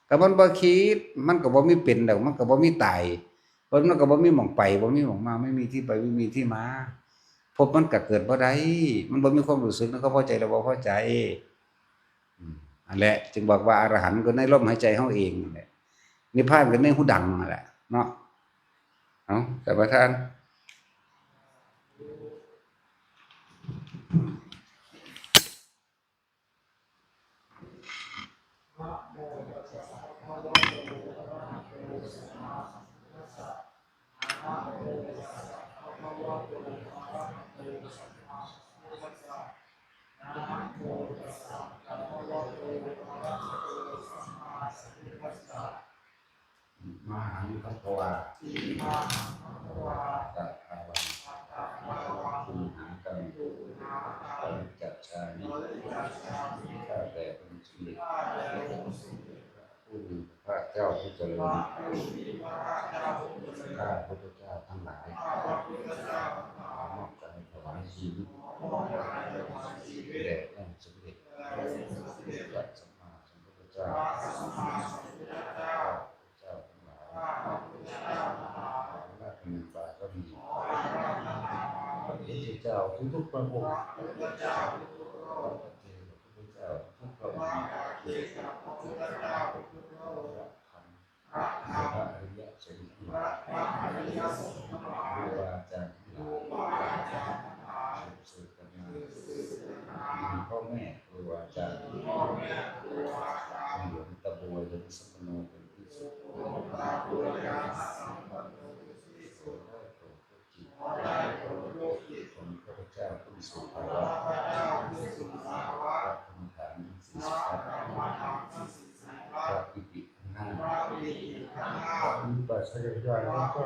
ก็มันบ่คิดมันก็บ่มีเป็นดอกมันก็บ่มีตายเพราะมันก็บ่มีหม้องไปบ่มีหม้องมาไม่มีที่ไปไม่มีที่มาพบมันก็เกิดบ่ได้มันบ่มีความรู้สึกแล้วก็พอใจแล้วบ่พอใจ อันแหละจึงบอกว่าอรหันต์ก็ในลมหายใจเฮาเองนั่นแหละนิพพานก็ในหูดังนั่นแหละเนาะเอาแต่ประธานมหังคัตวาตะภาวังคุณหากังปริจัจฉานิข้าแต่พระผู้มีพระเจ้าผู้เจริญข้าพระพุทธเจ้าทั้งหลายมอบใจถวายชีวิตแด่องค์สมเด็จพระสัมมาสัมพุทธเจ้าเจ้าทั้งหลายและเป็นฝ่ายก็ดีพระพุทธเจ้าทุกๆพระองค์พระพุทธเจ้าทุกพระองค์พระพระอริยสงฆ์ครูบาอาจารย์ทั้งหลายสืบกันมามีพ่อแม่ครูบาอาจารย์หลวงตาบัวหลวงสัมปันโนเป็นที่สุดของพระพุทธเจ้าผู้สุภาพพระธรรมฐานศีลพระปิติ5พระวิปัสสนาญาณแล้วก็